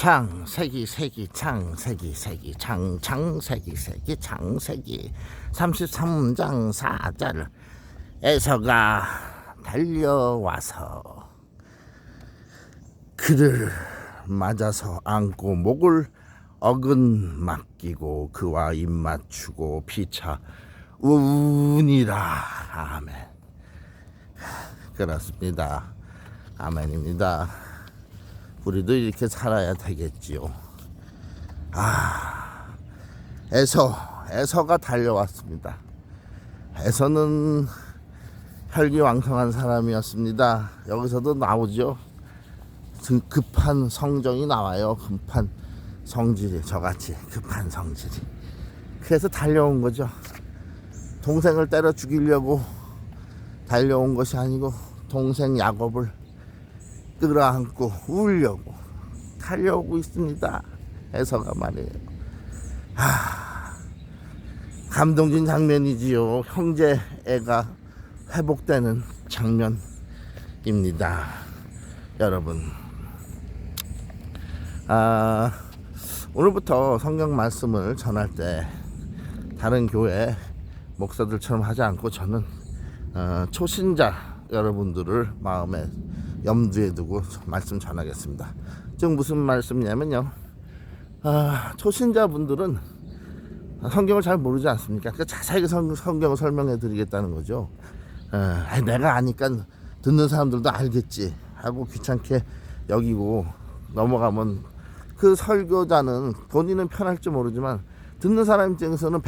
창세기 창세기 창세기 33장 4절 에서가 달려와서 그를 맞아서 안고 목을 어근 맡기고 그와 입 맞추고 피차 우니라. 아멘. 그렇습니다. 아멘입니다. 우리도 이렇게 살아야 되겠지요. 에서가 달려왔습니다. 에서는 혈기왕성한 사람이었습니다. 여기서도 나오죠. 급한 성정이 나와요. 급한 성질이, 저같이 급한 성질이. 그래서 달려온 거죠. 동생을 때려 죽이려고 달려온 것이 아니고 동생 야곱을 끌어안고 울려고 달려오고 있습니다. 에서가 말이에요. 감동진 장면이지요. 형제 애가 회복되는 장면입니다. 여러분, 오늘부터 성경 말씀을 전할 때 다른 교회 목사들처럼 하지 않고 저는 초신자 여러분들을 마음에 염두에 두고 말씀 전하겠습니다. 즉 무슨 말씀이냐면요, 초신자분들은 성경을 잘 모르지 않습니까? 그러니까 자세하게 성경을 설명해 드리겠다는 거죠. 내가 아니까 듣는 사람들도 알겠지 하고 귀찮게 여기고 넘어가면 그 설교자는 본인은 편할지 모르지만 듣는 사람 입장에서는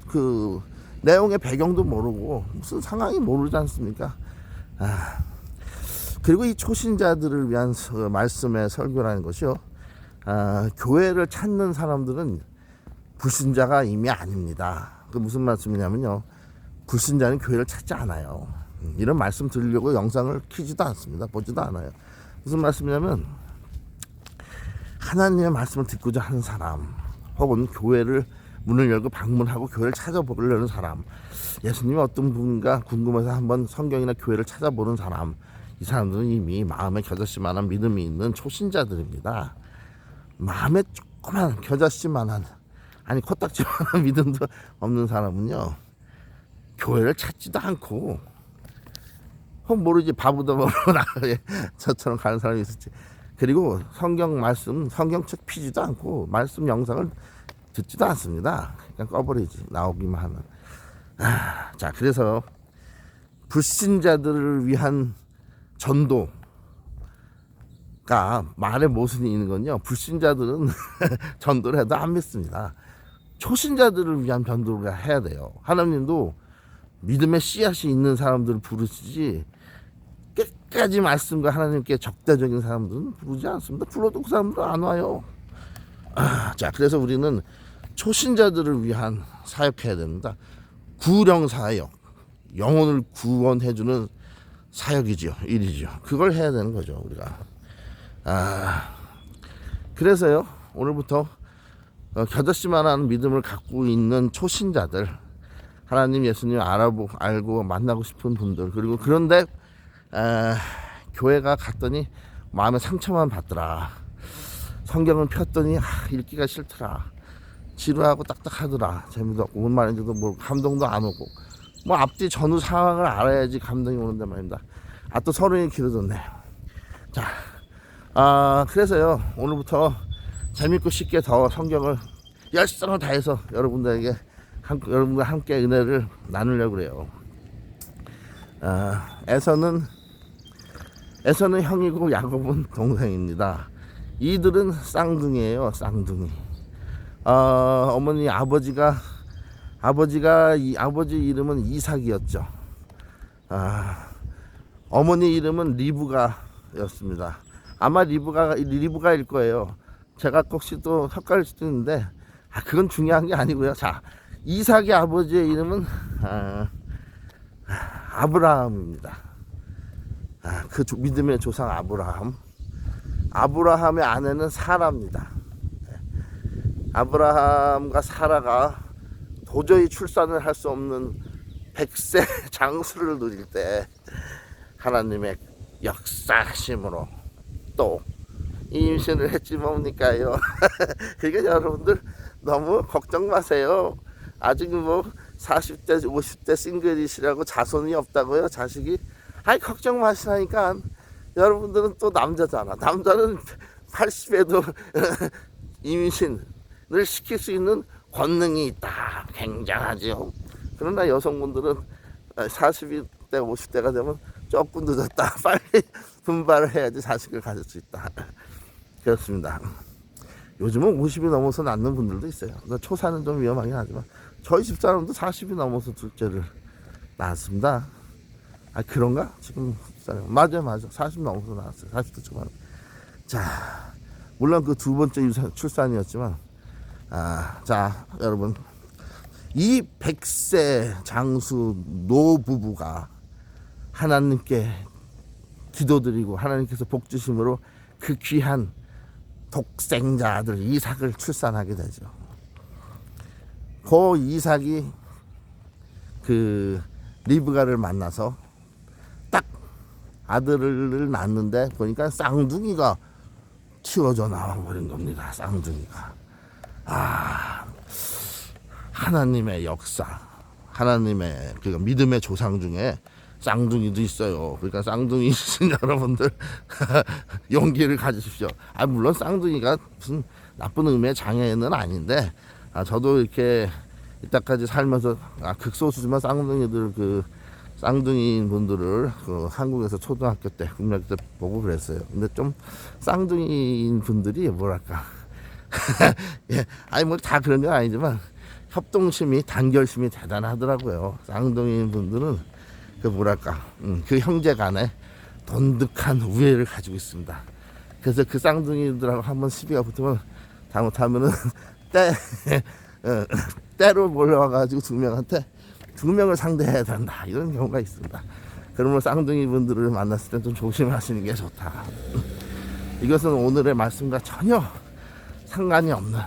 그 내용의 배경도 모르고 무슨 상황이 모르지 않습니까? 그리고 이 초신자들을 위한 말씀의 설교라는 것이요, 교회를 찾는 사람들은 불신자가 이미 아닙니다. 그 무슨 말씀이냐면요, 불신자는 교회를 찾지 않아요. 이런 말씀 드리려고 영상을 키지도 않습니다. 보지도 않아요. 무슨 말씀이냐면, 하나님의 말씀을 듣고자 하는 사람, 혹은 교회를 문을 열고 방문하고 교회를 찾아보려는 사람, 예수님이 어떤 분인가 궁금해서 한번 성경이나 교회를 찾아보는 사람, 이 사람들은 이미 마음에 겨자씨만한 믿음이 있는 초신자들입니다. 마음에 조그만 겨자씨만한, 아니 코딱지만한 믿음도 없는 사람은요, 교회를 찾지도 않고, 모르지, 바보도 모르고 저처럼 가는 사람이 있었지. 그리고 성경 말씀, 성경책 피지도 않고 말씀 영상을 듣지도 않습니다. 그냥 꺼버리지, 나오기만 하면. 자, 그래서 불신자들을 위한 전도가 말에 모순이 있는 건요, 불신자들은 전도를 해도 안 믿습니다. 초신자들을 위한 전도를 해야 돼요. 하나님도 믿음의 씨앗이 있는 사람들을 부르시지 끝까지 말씀과 하나님께 적대적인 사람들은 부르지 않습니다. 불러도 그 사람들은 안 와요. 자, 그래서 우리는 초신자들을 위한 사역해야 됩니다. 구령 사역, 영혼을 구원해주는 사역이죠, 일이죠. 그걸 해야 되는 거죠, 우리가. 그래서요, 오늘부터 겨자씨만한 믿음을 갖고 있는 초신자들, 하나님 예수님 알고 만나고 싶은 분들, 그리고 그런데 교회가 갔더니 마음에 상처만 받더라, 성경을 폈더니 읽기가 싫더라, 지루하고 딱딱하더라, 재미도 없고 뭔 말인지도 모르고 감동도 안 오고, 뭐 앞뒤 전후 상황을 알아야지 감동이 오는데 말입니다. 또 서론이 길어졌네. 자, 그래서요, 오늘부터 재밌고 쉽게 더 성경을 열성을 다해서 여러분들과 함께 은혜를 나누려고 그래요. 에서는 형이고 야곱은 동생입니다. 이들은 쌍둥이에요, 쌍둥이. 어머니 아버지 이름은 이삭이었죠. 어머니 이름은 리브가였습니다. 아마 리브가일 거예요. 제가 혹시 또 헷갈릴 수도 있는데, 그건 중요한 게 아니고요. 자, 이삭의 아버지의 이름은 아브라함입니다. 그 믿음의 조상 아브라함의 아내는 사라입니다. 아브라함과 사라가 도저히 출산을 할 수 없는 100세 장수를 누릴 때 하나님의 역사심으로 또 임신을 했지 뭡니까요. 그러니까 여러분들 너무 걱정 마세요. 아직 뭐 40대 50대 싱글이시라고 자손이 없다고요, 자식이. 아이 걱정 마시라니까. 여러분들은 또 남자잖아. 남자는 80에도 임신을 시킬 수 있는 권능이 있다. 굉장하죠. 그러나 여성분들은 40대 50대가 되면 조금 늦었다. 빨리 분발을 해야지 자식을 가질 수 있다. 그렇습니다. 요즘은 50이 넘어서 낳는 분들도 있어요. 초사는 좀 위험하긴 하지만 저희 집사람도 40이 넘어서 둘째를 낳았습니다. 아 그런가? 지금 맞아요. 40 넘어서 낳았어요. 40대 초반. 자, 물론 그 두 번째 출산이었지만 자 여러분, 이 100세 장수 노부부가 하나님께 기도드리고 하나님께서 복 주심으로 그 귀한 독생자 아들 이삭을 출산하게 되죠. 그 이삭이 그 리브가를 만나서 딱 아들을 낳는데 보니까 쌍둥이가 튀어져 나와버린 겁니다. 쌍둥이가. 하나님의 역사, 하나님의 그 믿음의 조상 중에 쌍둥이도 있어요. 그러니까 쌍둥이 있으신 여러분들 용기를 가지십시오. 물론 쌍둥이가 무슨 나쁜 의미의 장애는 아닌데 저도 이렇게 이때까지 살면서 극소수지만 쌍둥이들 그 쌍둥이인 분들을 그 한국에서 초등학교 때 국민학교 때 보고 그랬어요. 근데 좀 쌍둥이인 분들이 뭐랄까 예, 뭐 다 그런 건 아니지만 협동심이 단결심이 대단하더라고요. 쌍둥이인 분들은 그 뭐랄까 그 형제간에 돈득한 우애를 가지고 있습니다. 그래서 그 쌍둥이들하고 한번 시비가 붙으면 잘못하면은 때로 몰려와가지고 두 명을 상대해야 된다, 이런 경우가 있습니다. 그러면 쌍둥이 분들을 만났을 때 좀 조심하시는 게 좋다. 이것은 오늘의 말씀과 전혀 상관이 없는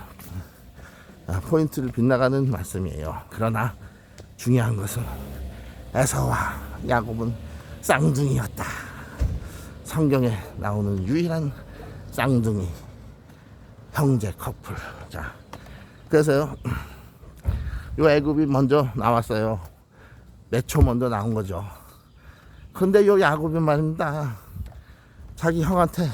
포인트를 빗나가는 말씀이에요. 그러나 중요한 것은 에서와 야곱은 쌍둥이였다. 성경에 나오는 유일한 쌍둥이 형제 커플. 자, 그래서요, 이 애굽이 먼저 나왔어요. 몇 초 먼저 나온 거죠. 근데 요 야곱이 말입니다, 자기 형한테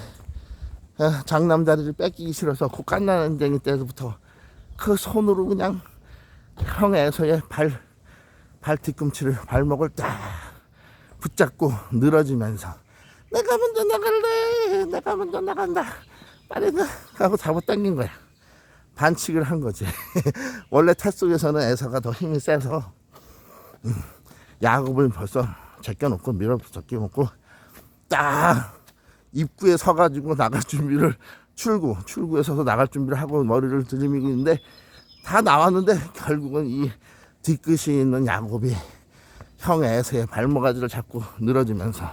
장남자리를 뺏기기 싫어서 그 갓난쟁이 때부터 그 손으로 그냥 형 에서의 발 뒤꿈치를, 발목을 딱 붙잡고 늘어지면서 내가 먼저 나갈래, 내가 먼저 나간다, 빨리 가 하고 잡아당긴 거야. 반칙을 한 거지. 원래 태 속에서는 에서가 더 힘이 세서 야곱을 벌써 제껴놓고 제껴놓고 딱 입구에 서가지고 나갈 준비를, 출구에 서서 나갈 준비를 하고 머리를 들이미고 있는데 다 나왔는데 결국은 이 뒤끝이 있는 야곱이 형 에서의 발모가지를 잡고 늘어지면서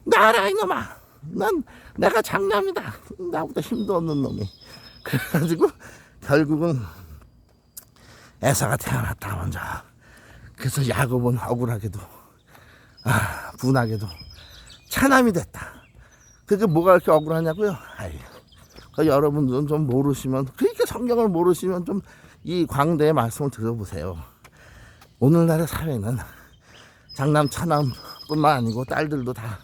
나라 이놈아, 내가 장남이다, 나보다 힘도 없는 놈이. 그래가지고 결국은 에서가 태어났다 먼저. 그래서 야곱은 억울하게도 분하게도 차남이 됐다. 그게 뭐가 이렇게 억울하냐고요? 여러분들은 좀 모르시면, 그러니까 성경을 모르시면 좀 이 광대의 말씀을 들어보세요. 오늘날의 사회는 장남 차남뿐만 아니고 딸들도 다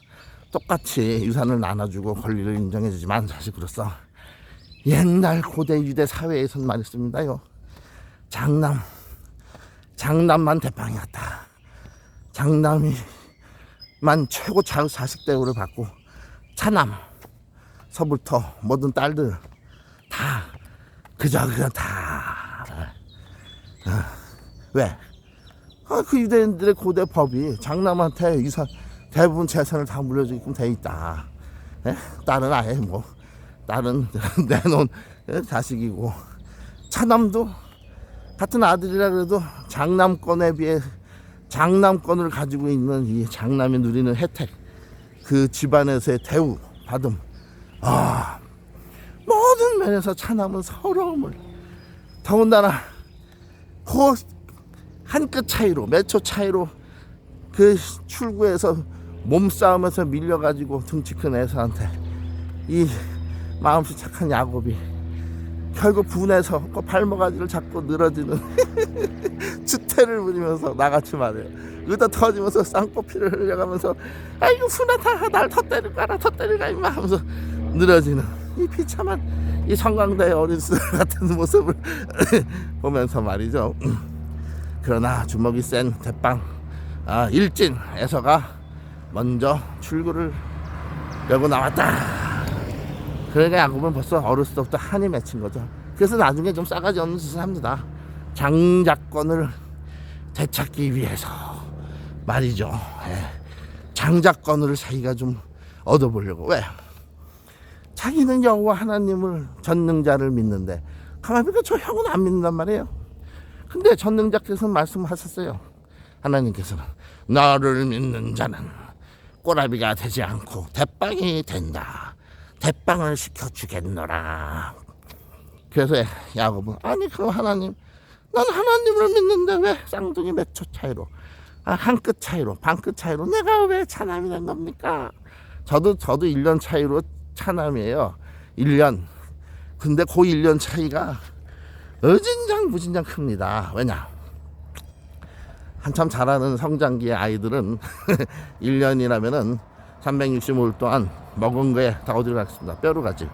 똑같이 유산을 나눠주고 권리를 인정해주지만 자식으로서 옛날 고대 유대 사회에선 말했습니다요, 장남만 대빵이었다. 장남이만 최고 자식 대우를 받고 차남서부터 모든 딸들 다 그저 다 왜? 그 유대인들의 고대 법이 장남한테 유산 대부분 재산을 다 물려주게끔 돼 있다. 딸은 아예 뭐 딸은 내놓은 자식이고, 차남도 같은 아들이라 그래도 장남권에 비해 장남권을 가지고 있는 이 장남이 누리는 혜택, 그 집안에서의 대우 받음, 모든 면에서 차남은 서러움을, 더군다나 그 한 끗 차이로, 몇 초 차이로 그 출구에서 몸싸움에서 밀려가지고 등치 큰 애서한테 이 마음씨 착한 야곱이 결국 분해서 그 발목아지를 잡고 늘어지는 주태를 부리면서 나같이 말해요. 의다 터지면서 쌍꺼피를 흘려가면서 아이고 분하다 날 더 때릴 거라 더 때릴 가 임마 하면서 늘어지는 이 비참한 이 성광대의 어린 수들 같은 모습을 보면서 말이죠. 그러나 주먹이 센 대빵 일진 에서가 먼저 출구를 열고 나왔다. 그러니까 야곱은 벌써 어렸을 때부터 한이 맺힌 거죠. 그래서 나중에 좀 싸가지 없는 짓을 합니다. 장자권을 되찾기 위해서 말이죠. 장자권을 자기가 좀 얻어보려고. 왜? 자기는 여호와 하나님을 전능자를 믿는데 가만히 보니까 저 형은 안 믿는단 말이에요. 근데 전능자께서는 말씀하셨어요. 하나님께서는 너를 믿는 자는 꼬라비가 되지 않고 대빵이 된다. 대빵을 시켜주겠노라. 그래서 야곱은 아니 그럼 하나님 난 하나님을 믿는데 왜 쌍둥이 몇 초 차이로 한 끗 차이로 반 끗 차이로 내가 왜 차남이 된 겁니까? 저도 1년 차이로 차남이에요. 1년. 근데 그 1년 차이가 어진장 무진장 큽니다. 왜냐? 한참 자라는 성장기의 아이들은 1년이라면은 365일 동안 먹은 거에 다 어디로 가겠습니다. 뼈로 가지.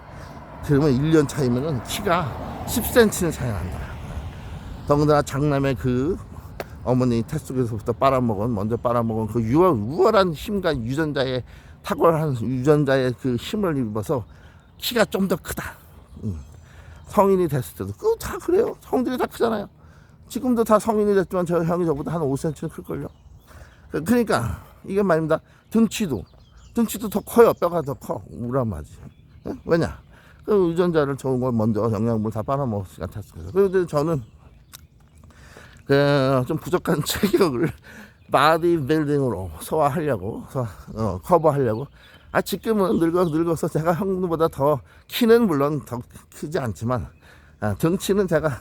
그러면 1년 차이면은 키가 10cm는 차이 난다. 더군다나 장남의 그 어머니 태 속에서부터 먼저 빨아먹은 그 우월한 힘과 유전자의 탁월한 유전자의 그 힘을 입어서 키가 좀 더 크다. 성인이 됐을 때도 그거 다 그래요. 성들이 다 크잖아요. 지금도 다 성인이 됐지만 저 형이 저보다 한 5cm는 클걸요. 그러니까 이게 말입니다. 등치도 더 커요. 뼈가 더 커. 우람하지. 왜냐? 그 유전자를 좋은 걸 먼저 영양분을 다 빨아먹었으니까 탔어요. 그런데 저는 좀 부족한 체격을 바디빌딩으로 소화하려고 커버하려고 지금은 늙어서 제가 형보다 더 키는 물론 더 크지 않지만 등치는 제가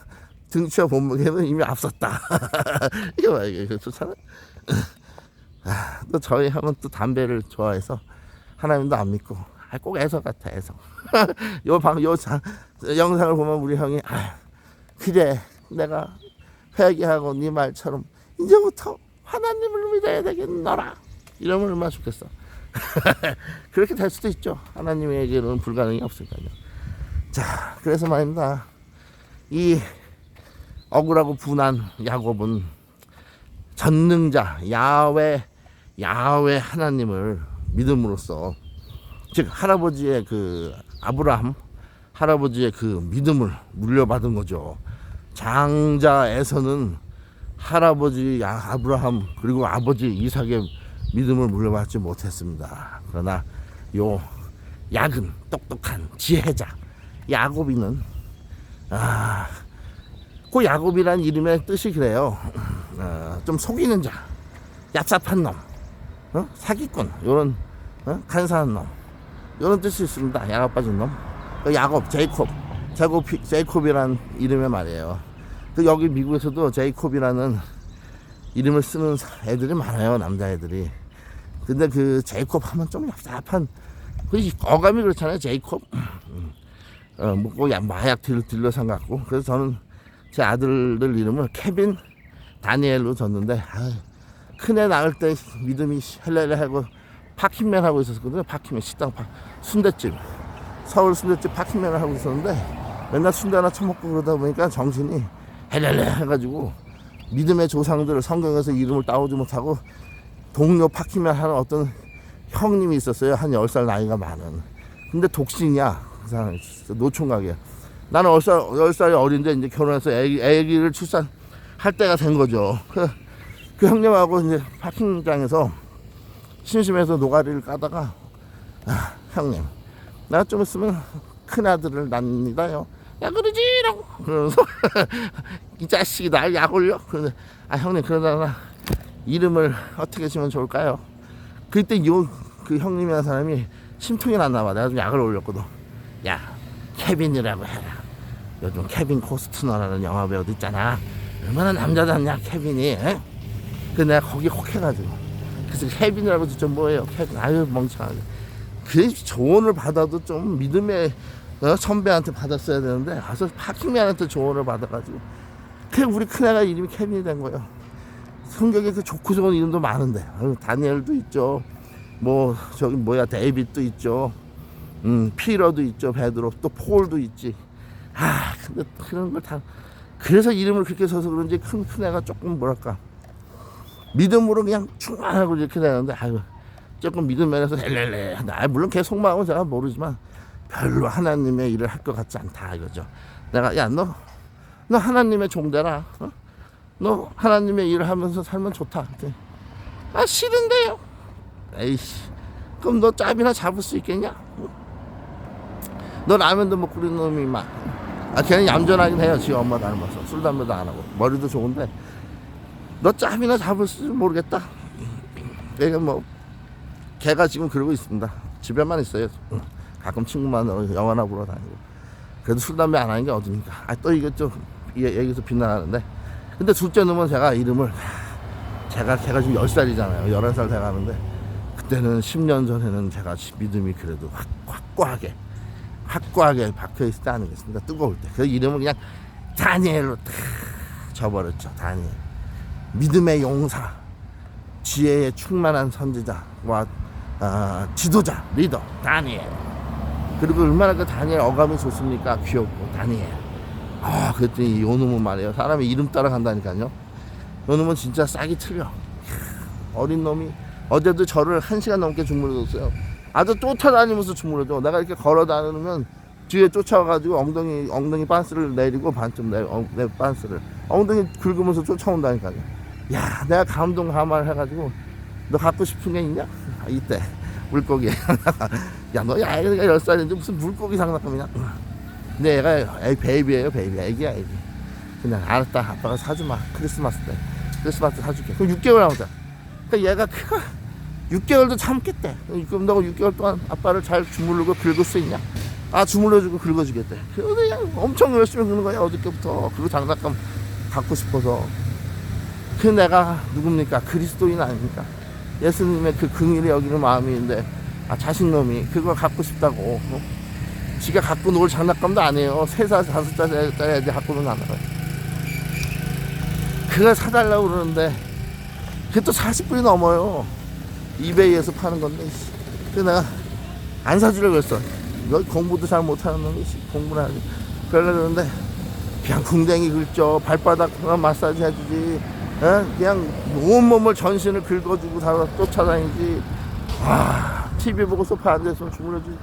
등치와 몸무게는 이미 앞섰다. 이게 좋잖아요. 또 저희 형은 또 담배를 좋아해서 하나님도 안 믿고 꼭 애서 같아 애서. 요 영상을 보면 우리 형이 그래 내가 회개하고 네 말처럼 이제부터 하나님을 믿어야 되겠노라 이러면 얼마나 좋겠어. 그렇게 될 수도 있죠. 하나님에게는 불가능이 없으니까요. 자, 그래서 말입니다. 이 억울하고 분한 야곱은 전능자 야훼 하나님을 믿음으로써 즉 할아버지의 그 아브라함 할아버지의 그 믿음을 물려받은 거죠. 장자에서는 할아버지 아브라함 그리고 아버지 이삭의 믿음을 물려받지 못했습니다. 그러나 요 약은 똑똑한 지혜자 야곱이는 그 야곱이란 이름의 뜻이 그래요. 좀 속이는 자, 얍삽한 놈, 사기꾼, 요런 간사한 놈, 요런 뜻이 있습니다. 야곱 빠진 놈. 야곱, 제이콥이란 이름의 말이에요. 여기 미국에서도 제이콥이라는 이름을 쓰는 애들이 많아요. 남자애들이. 근데 그 제이콥 하면 좀 얍삽한 어감이 그렇잖아요. 제이콥. 뭐 마약 딜러상 같고. 그래서 저는 제 아들들 이름을 케빈 다니엘로 줬는데 큰애 낳을 때 믿음이 헬레레하고 파킹맨 하고 있었거든요. 파킹맨 식당 순댓집 서울 순댓집 파킹맨을 하고 있었는데 맨날 순대 하나 처먹고 그러다 보니까 정신이 헬렐레 해가지고 믿음의 조상들 성경에서 이름을 따오지 못하고 동료 파킹맨 하는 어떤 형님이 있었어요. 한 10살 나이가 많은. 근데 독신이야. 그 사람이 노총각이야. 나는 10살이 어린데 이제 결혼해서 애기를 출산할 때가 된 거죠. 그 형님하고 이제 파킹장에서 심심해서 노가리를 까다가 형님 나 좀 있으면 큰아들을 낳는다요. 야 그러지롱 그러면서 이 자식이 날 약 올려. 그런데 형님 그러다가 이름을 어떻게 지면 좋을까요? 그때 그 형님이라는 사람이 심통이 났나 봐. 내가 좀 약을 올렸거든. 야 케빈이라고 해라. 요즘 케빈 코스트너라는 영화배우도 있잖아. 얼마나 남자답냐 케빈이. 그 내가 거기 혹해가지고 그래서 케빈이라고 진짜 뭐예요 케빈. 아유 멍청하게. 그 조언을 받아도 좀 믿음의 선배한테 받았어야 되는데 가서 파킹맨한테 조언을 받아가지고 우리 큰애가 이름이 케빈이 된 거예요. 성격에 그 좋고 좋은 이름도 많은데 다니엘도 있죠. 뭐 저기 뭐야 데이빗도 있죠. 피러도 있죠. 베드로 또 폴도 있지. 근데 그런 걸 다 그래서 이름을 그렇게 써서 그런지 큰애가 조금 뭐랄까 믿음으로 그냥 충만하고 이렇게 되는데 조금 믿음 면에서 헬렐레. 물론 걔 속마음은 제가 모르지만 별로 하나님의 일을 할 것 같지 않다 이거죠. 내가 너 하나님의 종대라. 너 하나님의 일을 하면서 살면 좋다. 싫은데요. 에이씨, 그럼 너 짭이나 잡을 수 있겠냐? 너 라면도 못 끓이는 놈이 막. 걔는 얌전하긴 해요. 지 엄마 닮아서 술 담배도 안 하고 머리도 좋은데 너 짭이나 잡을 줄 모르겠다. 그러니까 뭐 걔가 지금 그러고 있습니다. 집에만 있어요. 가끔 친구만 영화나 보러 다니고. 그래도 술 담배 안 하는 게 어딥니까? 또 이거 좀 얘기해서 빗나가는데 근데 둘째 놈은 제가 이름을 걔가 지금 10살이잖아요 11살 돼가는데 그때는 10년 전에는 제가 믿음이 그래도 확고하게 박혀있을 때 아니겠습니까? 뜨거울 때 그 이름을 그냥 다니엘로 탁 져버렸죠. 다니엘, 믿음의 용사, 지혜에 충만한 선지자와 지도자, 리더 다니엘. 그리고 얼마나 그 다니엘 어감이 좋습니까? 귀엽고 다니엘. 그랬더니 요 놈은 말이에요. 사람이 이름 따라 간다니까요. 요 놈은 진짜 싹이 틀려. 어린 놈이 어제도 저를 1시간 넘게 주물러줬어요. 아주 쫓아다니면서 주물러줘. 내가 이렇게 걸어 다니면 뒤에 쫓아와가지고 엉덩이 빤스를 내리고 반쯤 내 빤스를 엉덩이 긁으면서 쫓아온다니까요. 야, 내가 감동감화를 해가지고 너 갖고 싶은 게 있냐? 이때 물고기. 야, 너 애가 10살인데 무슨 물고기 장난감이냐? 근데 얘가 베이비예요. 베이비. 애기야 애기. 그냥 알았다. 아빠가 사주마. 크리스마스 때 사줄게. 그럼 6개월 남았다. 그러니까 얘가 6개월도 참겠대. 그럼 너 6개월 동안 아빠를 잘 주물르고 긁을 수 있냐? 주물러주고 긁어주겠대. 그냥 엄청 열심히 긁는 거야 어저께부터. 그리고 장난감 갖고 싶어서. 그 내가 누굽니까? 그리스도인 아닙니까? 예수님의 그 긍휼히 여기는 마음인데 자식놈이 그걸 갖고 싶다고. 지가 갖고 놀 장난감도 아니에요. 3살 5살짜리 애들 갖고 놀는 장난감. 그걸 사달라고 그러는데 그게 또 40불이 넘어요. 이베이에서 파는 건데. 그래서 내가 안 사주려고 했어. 너 공부도 잘 못하는 놈이 공부를 하지. 그러려고 그러는데 그냥 궁뎅이 긁죠. 발바닥 마사지 해주지. 그냥 온몸을 전신을 긁어주고 쫓아다니지. TV 보고 소파 앉아있으면 주물러주지.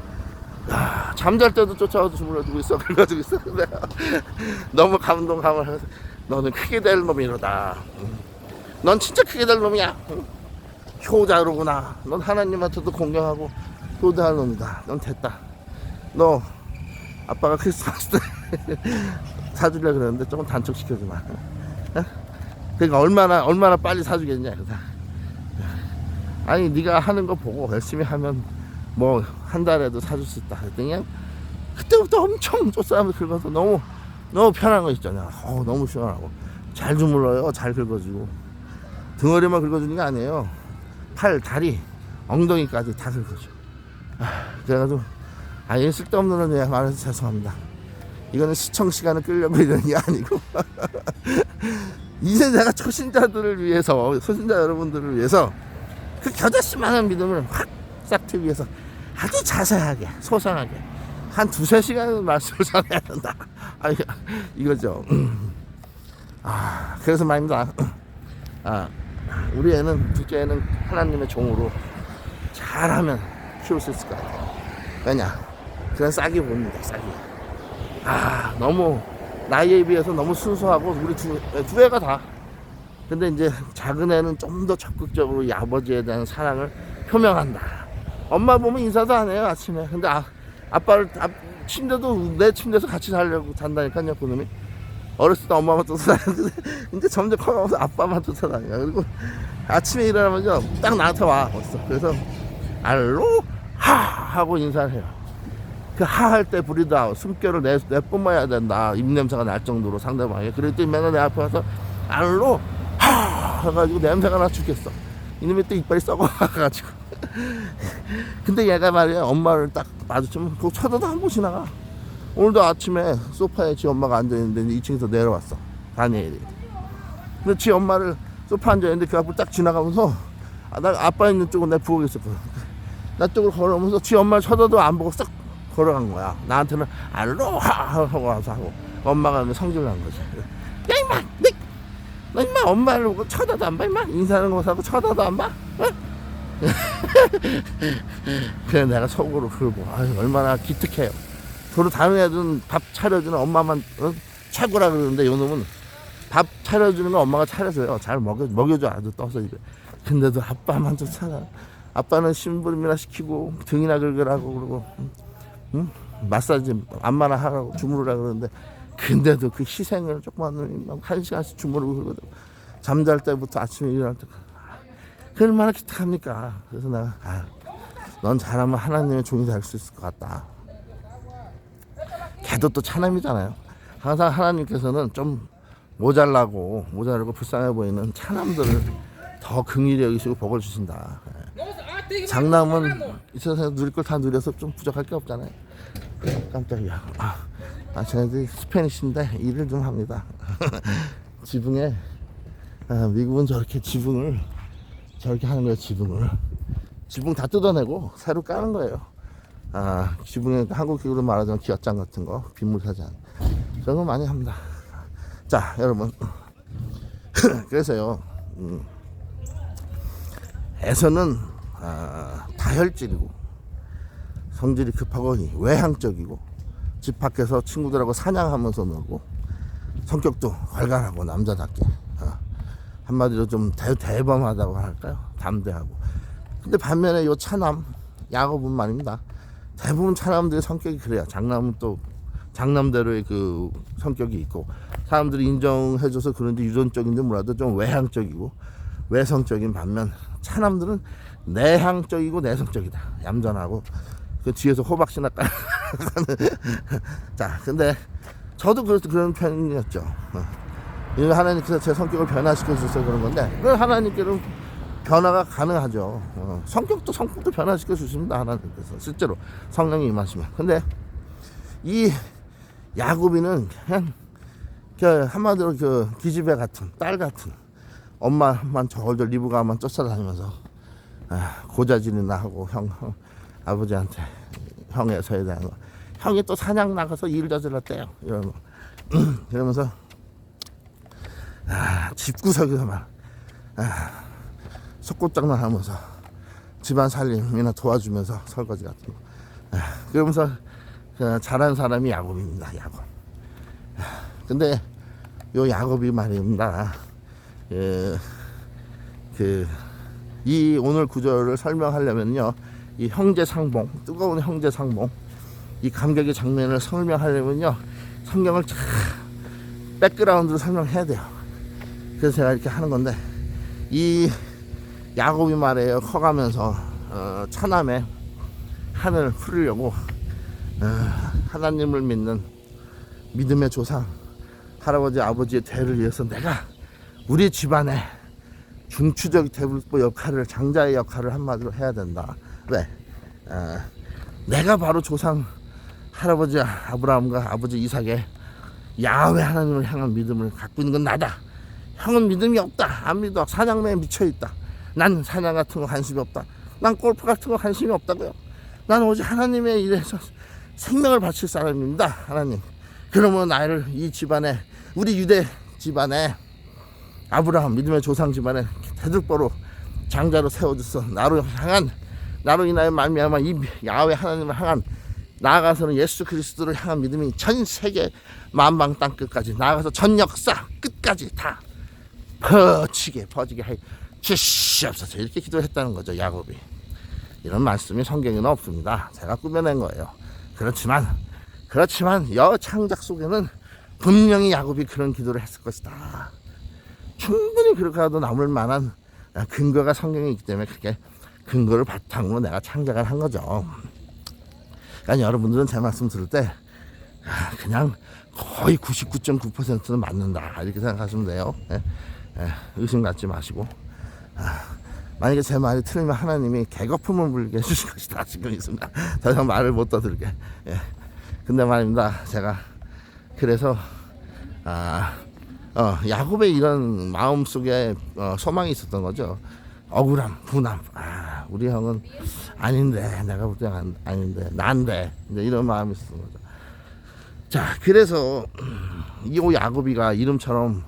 잠잘 때도 쫓아와서 주물러주고 있어. 긁어주고 있어. 내가 너무 감동감을 해서 너는 크게 될 놈이로다. 넌 진짜 크게 될 놈이야. 효자로구나. 넌 하나님한테도 공경하고 효자할 놈이다. 넌 됐다. 너 아빠가 크리스마스 때 사주려고 그러는데 조금 단축시켜주마. 그러니까 얼마나 빨리 사주겠냐. 아니 네가 하는 거 보고 열심히 하면 뭐 한 달에도 사줄 수 있다. 그랬더니 그때부터 엄청 쫓아가면서 긁어서 너무 편한 거 있잖아. 너무 시원하고 잘 주물러요. 잘 긁어주고 등어리만 긁어주는 게 아니에요. 팔, 다리, 엉덩이까지 다 긁어줘. 그래가지고 얘 쓸데없는 애 말해서 죄송합니다. 이거는 시청 시간을 끌려고 이러는 게 아니고 이제 내가 초신자들을 위해서, 초신자 여러분들을 위해서 그 겨자씨만한 믿음을 확 쌓기 위해서 아주 자세하게 소상하게 한 2-3시간 말씀을 전해야 된다. 이거죠. 그래서 말입니다. 우리 애는, 둘째 애는 하나님의 종으로 잘하면 키울 수 있을 것 같아요. 왜냐? 그런 싹이 봅니다. 싹이. 너무 나이에 비해서 너무 순수하고 우리 두 애가 다. 근데 이제 작은 애는 좀 더 적극적으로 이 아버지에 대한 사랑을 표명한다. 엄마 보면 인사도 안 해요 아침에. 근데 아빠를 침대도 내 침대에서 같이 자려고 잔다니까요. 그놈이 어렸을 때 엄마만 쫓아다니는데 이제 점점 커가면서 아빠만 쫓아다녀요. 그리고 아침에 일어나면요 딱 나한테 와 벌써. 그래서 알로 하 하고 인사를 해요. 그 하할 때 브리드 아웃, 숨결을 내뿜어야 된다. 입냄새가 날 정도로 상대방에게. 그랬더니 맨날 내 앞에 와서 알로 하 해가지고 냄새가 나 죽겠어. 이놈이 또 이빨이 썩어가지고. 근데 얘가 말이야 엄마를 딱 마주치면 그거 쳐다도 안 보고 지나가. 오늘도 아침에 소파에 지 엄마가 앉아있는데 2층에서 내려왔어, 다니엘이. 근데 지 엄마를 소파 앉아있는데 그 앞을 딱 지나가면서 나 아빠 있는 쪽은 내가 부엌에 있었거든. 나 쪽으로 걸어오면서 지 엄마를 쳐다도 안 보고 싹 걸어간 거야. 나한테는 알로하 하고 와서 하고, 엄마가 성질 난 거지. 야 임마, 너 임마 엄마를 보고 쳐다도 안 봐 임마? 인사하는 거 사고 쳐다도 안 봐? 어? 그래 내가 속으로 그걸 보고 얼마나 기특해요. 서로 다른 애들은 밥 차려주는 엄마만 최고라 그러는데 요 놈은 밥 차려주는 건 엄마가 차려줘요. 잘 먹여줘 아주 떠서 입에. 근데도 아빠만 쫓아가. 아빠는 심부름이나 시키고 등이나 긁으라고 그러고, 응? 마사지 안마나 하라고 주무르라 그러는데, 근데도 그 희생을 조금만 1시간씩 주무르고 그러거든. 잠잘 때부터 아침에 일어날 때 얼마나 기특합니까. 그래서 내가 넌 잘하면 하나님의 종이 될 수 있을 것 같다. 걔도 또 차남이잖아요. 항상 하나님께서는 좀 모자르고 불쌍해 보이는 차남들을 더 긍휼히 여기시고 복을 주신다. 장남은 이 세상에서 누릴 걸 다 누려서 좀 부족할 게 없잖아요. 깜짝이야. 쟤네들이 스페니쉬인데 일을 좀 합니다. 지붕에, 미국은 저렇게 지붕을 저렇게 하는 거예요. 지붕 다 뜯어내고 새로 까는 거예요. 지붕에 한국 기구로 말하자면 기어장 같은 거, 빗물 사지 않는 그런 거 많이 합니다. 자, 여러분. 그래서요, 에서는 다혈질이고 성질이 급하고 외향적이고 집 밖에서 친구들하고 사냥하면서 놀고 성격도 활발하고 남자답게, 한마디로 좀 대범하다고 할까요? 담대하고. 근데 반면에 요 차남 야곱은 말입니다. 대부분 차남들의 성격이 그래요. 장남은 또 장남대로의 그 성격이 있고, 사람들이 인정해줘서 그런지 유전적인지 몰라도 좀 외향적이고 외성적인 반면, 차남들은 내향적이고 내성적이다. 얌전하고 그 뒤에서 호박씨나 까는. 자, 근데 저도 그런 편이었죠. 하나님께서 제 성격을 변화시켜 주셔서 그런 건데, 그 하나님께는 변화가 가능하죠. 성격도 변화시켜 주십니다. 하나님께서 실제로 성령이 임하시면. 근데 이 야곱이는 그냥 한마디로 그 기집애 같은, 딸 같은, 엄마만 저걸 리브가만 쫓아다니면서 고자질이나 하고 아버지한테 형에서에 대한 거, 형이 또 사냥 나가서 일 저질렀대요 이러면서 집구석에서만 속꽃장난 하면서 집안 살림이나 도와주면서 설거지 같은 거, 그러면서 잘한 사람이 야곱입니다. 야곱. 근데 요 야곱이 말입니다. 이 오늘 구절을 설명하려면요, 이 형제 상봉, 뜨거운 형제 상봉, 이 감격의 장면을 설명하려면요, 성경을 쫙 백그라운드로 설명해야 돼요. 그래서 제가 이렇게 하는 건데, 이 야곱이 말이에요. 커가면서 차남의 한을 풀으려고 하나님을 믿는 믿음의 조상 할아버지 아버지의 대를 위해서 내가 우리 집안의 중추적 대불보 역할을, 장자의 역할을 한마디로 해야 된다. 왜? 내가 바로 조상 할아버지 아브라함과 아버지 이삭의 야훼 하나님을 향한 믿음을 갖고 있는 건 나다. 형은 믿음이 없다. 안 믿어. 사냥매에 미쳐있다. 난 사냥 같은 거 관심이 없다. 난 골프 같은 거 관심이 없다고요. 난 오직 하나님의 일에서 생명을 바칠 사람입니다. 하나님. 그러면 나를 이 집안에, 우리 유대 집안에 아브라함 믿음의 조상 집안에 대들보로 장자로 세워줘서 나로 인하여 말미암아 이 야훼 하나님을 향한, 나아가서는 예수 그리스도를 향한 믿음이 전 세계 만방 땅 끝까지, 나아가서 전 역사 끝까지 다 퍼지게 해 주시옵소서. 이렇게 기도했다는 거죠. 야곱이. 이런 말씀이 성경에는 없습니다. 제가 꾸며낸 거예요. 그렇지만 여창작 속에는 분명히 야곱이 그런 기도를 했을 것이다. 충분히 그렇게 해도 남을 만한 근거가 성경에 있기 때문에 그게 근거를 바탕으로 내가 창작을 한 거죠. 그러니까 여러분들은 제 말씀 들을 때 그냥 거의 99.9%는 맞는다 이렇게 생각하시면 돼요. 의심 갖지 마시고, 만약에 제 말이 틀리면 하나님이 개거품을 불게 해주실 것이다 지금 있습니다. 더 이상 말을 못 떠들게. 근데 말입니다. 제가 그래서 야곱의 이런 마음속에 소망이 있었던 거죠. 억울함, 분함. 우리 형은 아닌데, 내가 볼 때는 아닌데, 난데, 이제 이런 마음이 있었던 거죠. 자, 그래서 이 야곱이가 이름처럼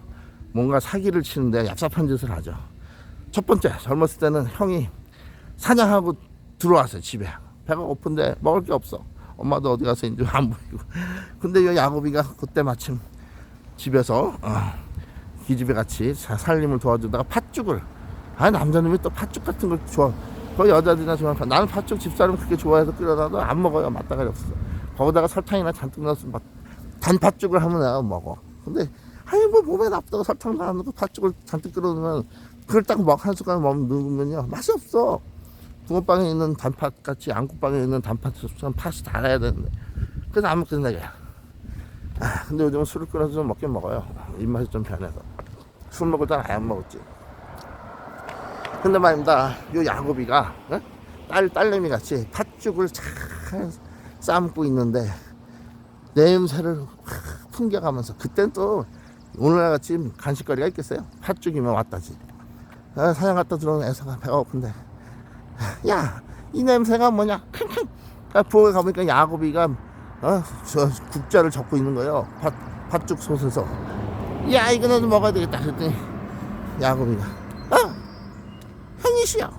뭔가 사기를 치는데 얍삽한 짓을 하죠. 첫 번째, 젊었을 때는 형이 사냥하고 들어왔어요. 집에 배가 고픈데 먹을 게 없어. 엄마도 어디 가서 이제 안 보이고. 근데 이 야곱이가 그때 마침 집에서 기집애 같이 살림을 도와주다가 팥죽을, 남자놈이 또 팥죽 같은 걸 좋아. 거의 여자들이나 좋아하는. 나는 팥죽 집사람 그렇게 좋아해서 끓여놔도 안 먹어요. 맛다가리 없어. 거기다가 설탕이나 잔뜩 넣어서 단팥죽을 하면 내가 먹어. 근데 뭐 몸에 나쁘다고 설탕도 안 넣고 팥죽을 잔뜩 끓여놓으면 그걸 딱 한 숟가락 넣으면요 맛이 없어. 붕어빵에 있는 단팥 같이 안국빵에 있는 단팥처럼 팥이 달아야 되는데, 그래서 안 먹겠는 거야. 근데 요즘은 술을 끓여서 좀 먹긴 먹어요. 입맛이 좀 변해서. 술 먹을 때는 아예 안 먹었지. 근데 말입니다. 요 야곱이가 딸내미 같이 팥죽을 잘 삶고 있는데 냄새를 확 풍겨가면서, 그땐 또 오늘날 같이 간식거리가 있겠어요? 팥죽이면 왔다지. 사냥 갔다 들어오는 애서가 배가 고픈데, 야, 이 냄새가 뭐냐? 부엌에 가보니까 야곱이가 저 국자를 접고 있는 거예요. 팥죽 솥에서. 야, 이거는 먹어야 되겠다. 그랬더니 야곱이가 형이시여,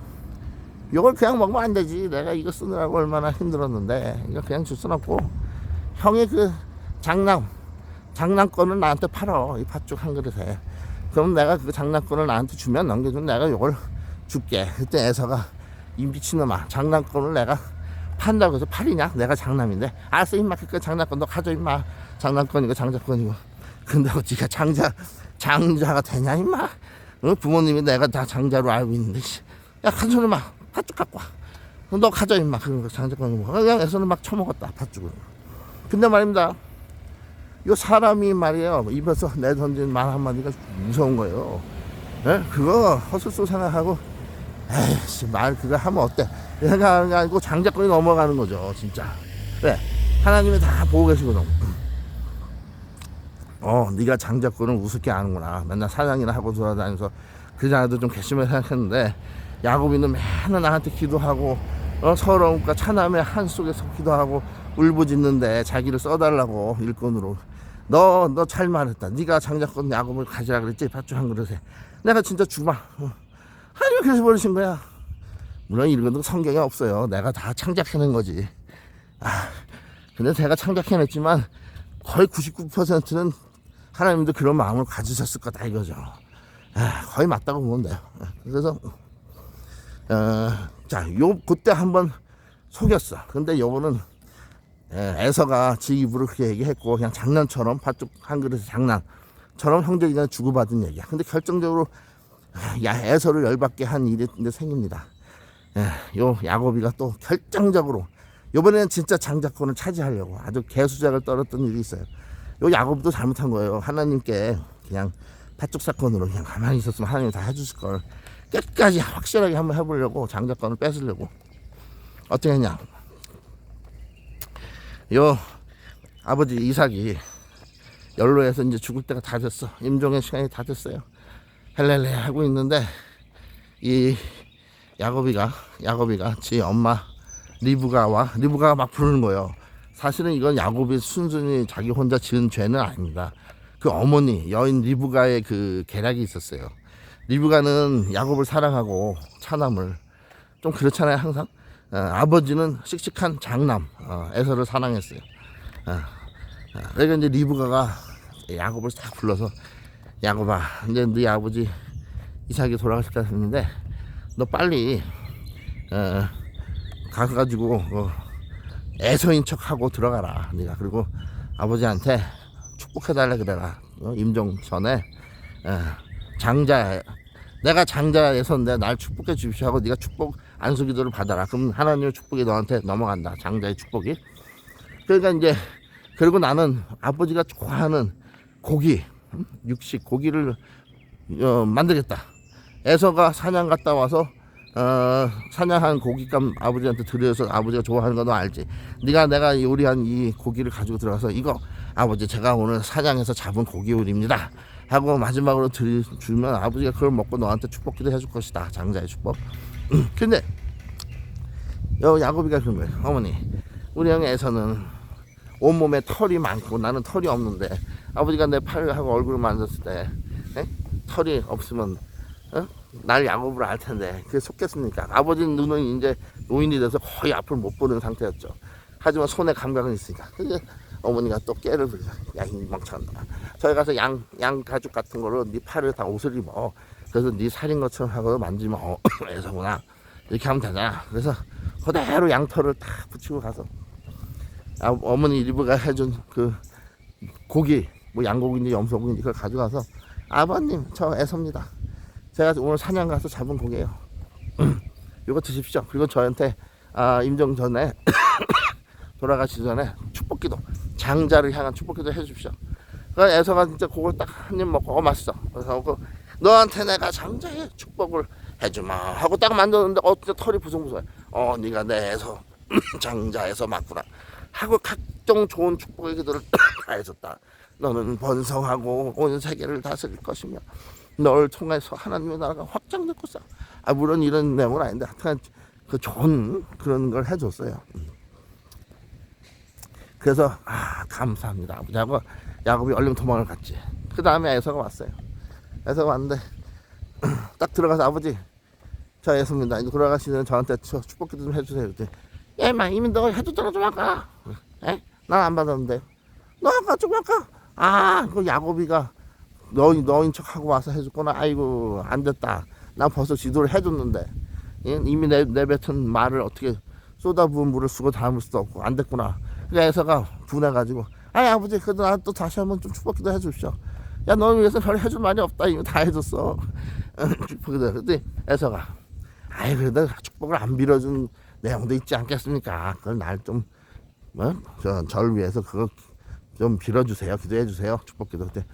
이걸 그냥 먹으면 안 되지. 내가 이거 쓰느라고 얼마나 힘들었는데 이거 그냥 줄 순 없고, 형의 그 장난권을 나한테 팔어. 이 팥죽 한 그릇에. 그럼 내가 그 장난권을 나한테 주면, 넘겨주면 내가 이걸 줄게. 그때 애서가, 이 미친놈아, 장난권을 내가 판다고 해서 팔이냐? 내가 장남인데. 알았어, 임마. 그 장난권 너 가져, 임마. 장난권이고 장자권이고. 근데 어찌가 장자가 되냐, 임마. 부모님이 내가 다 장자로 알고 있는데. 야, 간소리 마. 팥죽 갖고 와. 너 가져, 임마. 그런 거 장자권이고. 그냥 애서는 막 처먹었다, 팥죽을. 근데 말입니다. 요 사람이 말이에요, 입에서 내던진 말 한마디가 무서운 거예요. 그거 헛술수 생각하고, 에이씨, 말 그거 하면 어때? 생각하는 게 아니고 장자권이 넘어가는 거죠, 진짜. 왜? 하나님이 다 보고 계시거든. 네가 장자권을 우습게 아는구나. 맨날 사냥이나 하고 돌아다니면서 그자도 좀 괘씸하게 생각했는데, 야곱이는 맨날 나한테 기도하고 서러움과 차남의 한 속에서 기도하고 울부짖는데 자기를 써달라고 일꾼으로. 너 잘 말했다. 네가 장자권 야곱을 가지라 그랬지, 팥죽 한 그릇에. 내가 진짜 주마. 하나님 그래서 버리신 거야. 물론 이런 것도 성경에 없어요. 내가 다 창작해낸 거지. 근데 제가 창작해냈지만 거의 99%는 하나님도 그런 마음을 가지셨을 거다 이거죠. 거의 맞다고 보면 돼요. 그래서 그때 한번 속였어. 근데 요거는 애서가 지 입으로 그렇게 얘기했고, 그냥 장난처럼 팥죽 한 그릇에 장난처럼 형제들이 그냥 주고받은 얘기야. 근데 결정적으로 애서를 열받게 한 일이 생깁니다. 요 야곱이가 또 결정적으로 요번에는 진짜 장자권을 차지하려고 아주 개수작을 떨었던 일이 있어요. 요 야곱도 잘못한 거예요. 하나님께 그냥 팥죽 사건으로 그냥 가만히 있었으면 하나님이 다 해주실 걸, 끝까지 확실하게 한번 해보려고 장자권을 뺏으려고 어떻게 했냐. 요 아버지 이삭이 연로해서 이제 죽을 때가 다 됐어. 임종의 시간이 다 됐어요. 헬렐레 하고 있는데 이 야곱이가 지 엄마 리브가가 막 부르는 거예요. 사실은 이건 야곱이 순순히 자기 혼자 지은 죄는 아닙니다. 그 어머니 여인 리브가의 그 계략이 있었어요. 리브가는 야곱을 사랑하고 차남을 좀 그렇잖아요, 항상. 아버지는 씩씩한 장남 에서를 사랑했어요. 그러니까 이제 리브가가 야곱을 딱 불러서, 야곱아, 이제 네 아버지 이삭이 돌아가실 것 같은데 너 빨리 가가지고 애서인 척하고 들어가라, 네가. 그리고 아버지한테 축복해달라 그래라. 임종 전에 내가 장자에서인데 날 축복해 주십시오 하고 네가 축복 안수기도를 받아라. 그럼 하나님의 축복이 너한테 넘어간다, 장자의 축복이. 그러니까 이제 그리고 나는 아버지가 좋아하는 고기, 육식 고기를 만들겠다. 에서가 사냥 갔다 와서 사냥한 고깃값 아버지한테 드려서 아버지가 좋아하는 거 너 알지? 네가 내가 요리한 이 고기를 가지고 들어가서 이거 아버지 제가 오늘 사냥해서 잡은 고기 요리입니다 하고 마지막으로 주면 아버지가 그걸 먹고 너한테 축복기도 해줄 것이다. 장자의 축복. 근데 야곱이가 그런 거예요. 어머니 우리 형에서는 온몸에 털이 많고 나는 털이 없는데 아버지가 내 팔하고 얼굴을 만졌을 때 털이 없으면 날 야곱으로 알 텐데 그게 속겠습니까? 아버지 눈은 이제 노인이 돼서 거의 앞을 못 보는 상태였죠. 하지만 손에 감각은 있으니까. 그게 어머니가 또 깨를 부리자. 야, 이 멍청한 놈아. 저기 가서 양 가죽 같은 거로 네 팔을 다 옷을 입어. 그래서 네 살인 것처럼 하고 만지면 애서구나. 이렇게 하면 되잖아. 그래서 그대로 양털을 딱 붙이고 가서 어머니 리브가 해준 그 고기, 뭐 양고기인지 염소고기인지 그걸 가져가서 아버님 저 애섭니다. 제가 오늘 사냥 가서 잡은 고기예요. 이거 드십시오. 그리고 저한테 임종 전에 돌아가시기 전에 축복기도 장자를 향한 축복기도 해주십시오. 그래서 애서가 진짜 그걸 딱 한 입 먹고 맛있어. 그래서 너한테 내가 장자의 축복을 해주마 하고 딱 만졌는데 진짜 털이 부성부성해. 네가 내 애서 장자에서 맞구나 하고 각종 좋은 축복의 기도를 다 해줬다. 너는 번성하고 온 세계를 다스릴 것이며 널 통해서 하나님의 나라가 확장될 것이다. 물론 이런 내용은 아닌데 하여튼 그 좋은 그런 걸 해줬어요. 그래서 감사합니다. 아버지하고 야곱이 얼른 도망을 갔지. 그 다음에 에서가 왔어요. 에서가 왔는데 딱 들어가서 아버지 저 에서입니다. 이제 돌아가시는 저한테 축복기도 좀 해주세요. 그랬더니 얘마 이미 너 해줬잖아 좀 아까. 난 안 받았는데 너 아까 좀 아까 그 야곱이가 너인 척하고 와서 해줬구나. 아이고 안 됐다. 난 벌써 지도를 해줬는데 이미 내뱉은 말을 어떻게 쏟아부은 물을 쓰고 담을 수도 없고 안 됐구나. 그래서 에서가 분해가지고 아버지 그래도 나 또 다시 한번 좀 축복기도 해주십시오. 야 너를 위해서 별 해줄 말이 없다. 이거 다 해줬어. 축복기도. 그랬더니 에서가 그래도 축복을 안 빌어준 내용도 있지 않겠습니까? 그걸 날 좀 저를 위해서 그거 좀 빌어주세요. 기도해주세요. 축복기도. 그때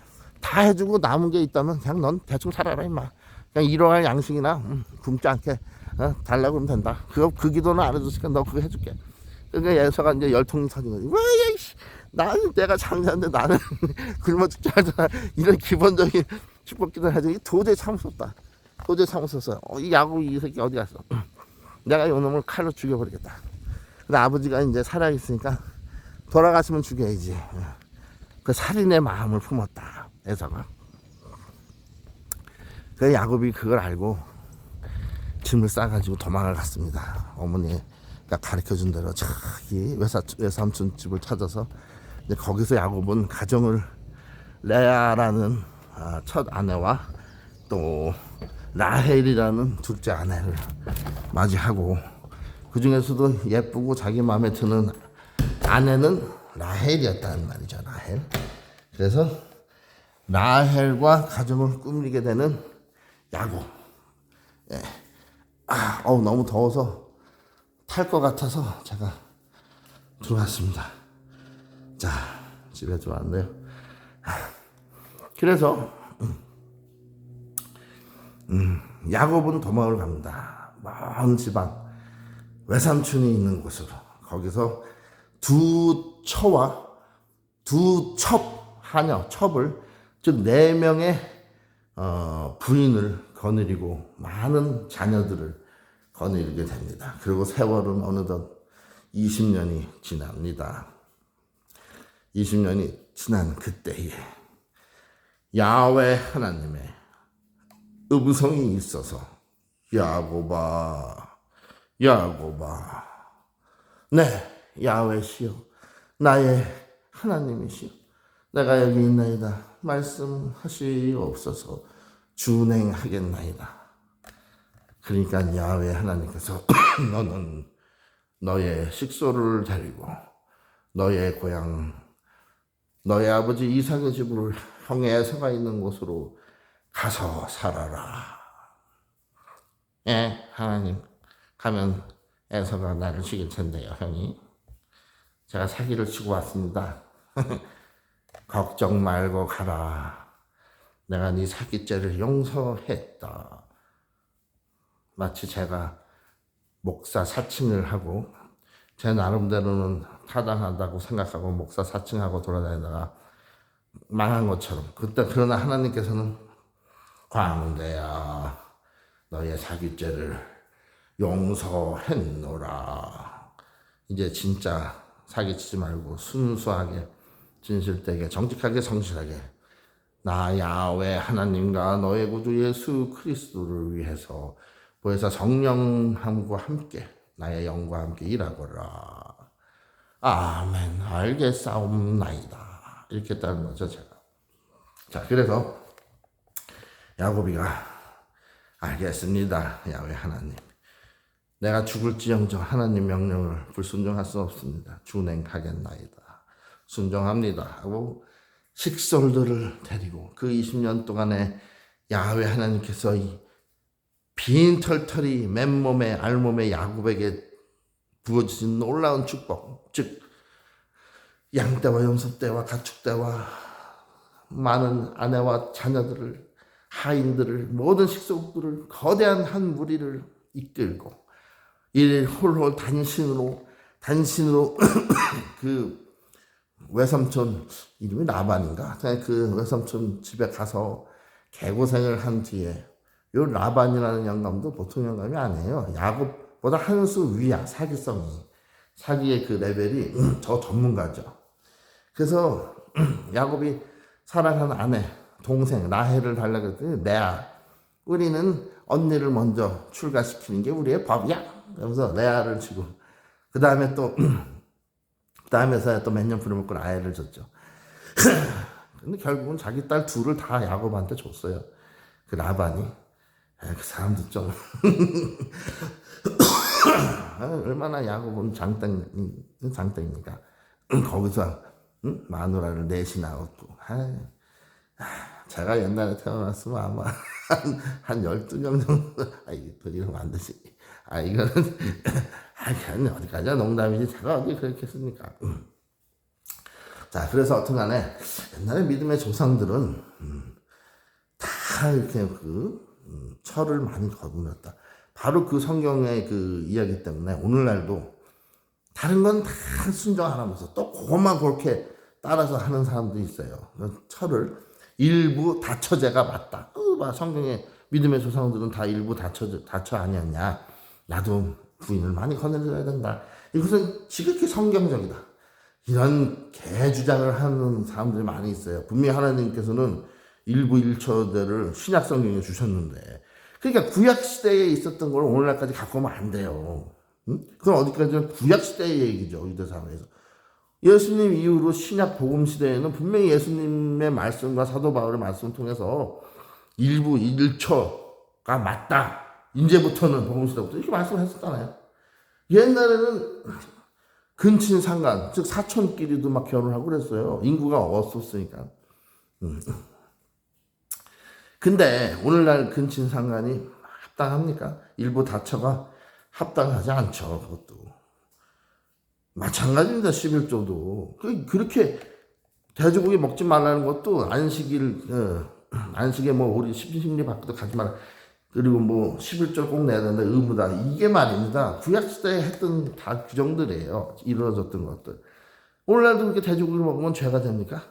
다 해주고 남은 게 있다면 그냥 넌 대충 살아라 임마. 그냥 일용할 양식이나 굶지 않게 달라고 하면 된다. 그 기도는 안 해줬으니까 너 그거 해줄게. 그러니까 예서가 이제 열통이 터진 거지. 왜 나는 내가 장자인데 나는 굶어 죽지 않잖아. 이런 기본적인 축복기도를 해주기 도저히 참을 수 없다. 도저히 참을 수 없어요. 이 야구 이 새끼 어디 갔어? 내가 이 놈을 칼로 죽여버리겠다. 근데 아버지가 이제 살아있으니까 돌아갔으면 죽여야지. 그 살인의 마음을 품었다. 에서가. 그 야곱이 그걸 알고 짐을 싸가지고 도망을 갔습니다. 어머니가 가르쳐준 대로 저기 외삼촌 집을 찾아서 이제 거기서 야곱은 가정을 레아라는 첫 아내와 또 라헬이라는 둘째 아내를 맞이하고 그 중에서도 예쁘고 자기 마음에 드는 아내는 라헬이었다는 말이죠. 라헬. 그래서 라헬과 가정을 꾸미게 되는 야곱. 너무 더워서 탈 것 같아서 제가 들어왔습니다. 자, 집에 들어왔는데요. 그래서 야곱은 도망을 갑니다. 먼 지방 외삼촌이 있는 곳으로. 거기서 두 하녀 첩을 즉 4명의 부인을 거느리고 많은 자녀들을 거느리게 됩니다. 그리고 세월은 어느덧 20년이 지납니다. 20년이 지난 그때에 야훼 하나님의 음성이 있어서 야곱아 네 야훼시여 나의 하나님이시여 내가 여기 있나이다 말씀하시옵소서 준행하겠나이다. 그러니까 야훼 하나님께서 너는 너의 식소를 데리고 너의 고향 너의 아버지 이삭의 집으로 형의 에서가 있는 곳으로 가서 살아라. 하나님 가면 에서가 나를 죽일 텐데요. 형이 제가 사기를 치고 왔습니다. 걱정 말고 가라. 내가 네 사기죄를 용서했다. 마치 제가 목사 사칭을 하고 제 나름대로는 타당하다고 생각하고 목사 사칭하고 돌아다니다가 망한 것처럼, 그때 그러나 하나님께서는 광대야 너의 사기죄를 용서했노라. 이제 진짜 사기치지 말고 순수하게 진실되게 정직하게 성실하게 나 야훼 하나님과 너의 구주 예수 그리스도를 위해서 보혜사 성령함과 함께 나의 영과 함께 일하거라. 아멘. 알겠사옵나이다. 이렇게 했다는 거죠, 제가. 자, 그래서 야곱이가 알겠습니다. 야훼 하나님. 내가 죽을지언정 하나님 명령을 불순종할 수 없습니다. 준행하겠나이다. 순종합니다. 하고 식솔들을 데리고 그 20년 동안에 야훼 하나님께서 이 빈 털털이 맨몸에 알몸에 야곱에게 부어주신 놀라운 축복, 즉 양떼와 염소떼와 가축떼와 많은 아내와 자녀들을, 하인들을, 모든 식속들을 거대한 한 무리를 이끌고 일 홀홀 단신으로 그 외삼촌 이름이 라반인가? 그 외삼촌 집에 가서 개고생을 한 뒤에, 요 라반이라는 영감도 보통 영감이 아니에요. 야곱보다 한 수 위야. 사기의 그 레벨이 더 전문가죠. 그래서 야곱이 사랑하는 아내, 동생 라헬을 달라고 했더니 레아, 우리는 언니를 먼저 출가시키는 게 우리의 법이야. 그러면서 레아를 주고, 그 다음에 또 그다음에서야 또 몇 년 부려먹고 라헬을 줬죠. 근데 결국은 자기 딸 둘을 다 야곱한테 줬어요. 그 라반이. 그 사람도 좀 얼마나 야곱은 장땡입니까? 거기서 마누라를 넷이나 얻고. 제가 옛날에 태어났으면 아마 한 12명 정도. 이거 이러면 안 되지. 이거는 그냥 어디까지야 농담이지. 제가 어디 그렇게 했습니까? 자, 그래서 어떤 간에 옛날에 믿음의 조상들은 다 이렇게 철을 많이 거두었다. 바로 그 성경의 그 이야기 때문에 오늘날도 다른 건 다 순종 안 하면서 또 그것만 그렇게 따라서 하는 사람도 있어요. 철을 일부 다처제가 맞다. 성경의 믿음의 조상들은 다 일부 다처 아니었냐. 나도 부인을 많이 거느려야 된다. 이것은 지극히 성경적이다. 이런 개주장을 하는 사람들이 많이 있어요. 분명히 하나님께서는 일부 일처제를 신약 성경에 주셨는데, 그러니까 구약 시대에 있었던 걸 오늘날까지 갖고 오면 안 돼요. 그건 어디까지나 구약 시대의 얘기죠. 유대사회에서. 예수님 이후로 신약 복음 시대에는 분명히 예수님의 말씀과 사도 바울의 말씀을 통해서 일부 일처가 맞다. 이제부터는 복음 시대부터 이렇게 말씀을 했었잖아요. 옛날에는 근친 상간, 즉 사촌끼리도 막 결혼하고 그랬어요. 인구가 없었으니까. 근데 오늘날 근친 상간이 합당합니까? 일부 다처가 합당하지 않죠. 그것도 마찬가지입니다. 11조도 그렇게 돼지고기 먹지 말라는 것도 안식에 뭐 우리 십신심리 밖으로 가지 마라. 그리고 뭐 11조 꼭 내야 된다. 의무다. 이게 말입니다. 구약시대에 했던 다 규정들이에요. 이루어졌던 것들. 오늘날도 그렇게 돼지고기를 먹으면 죄가 됩니까?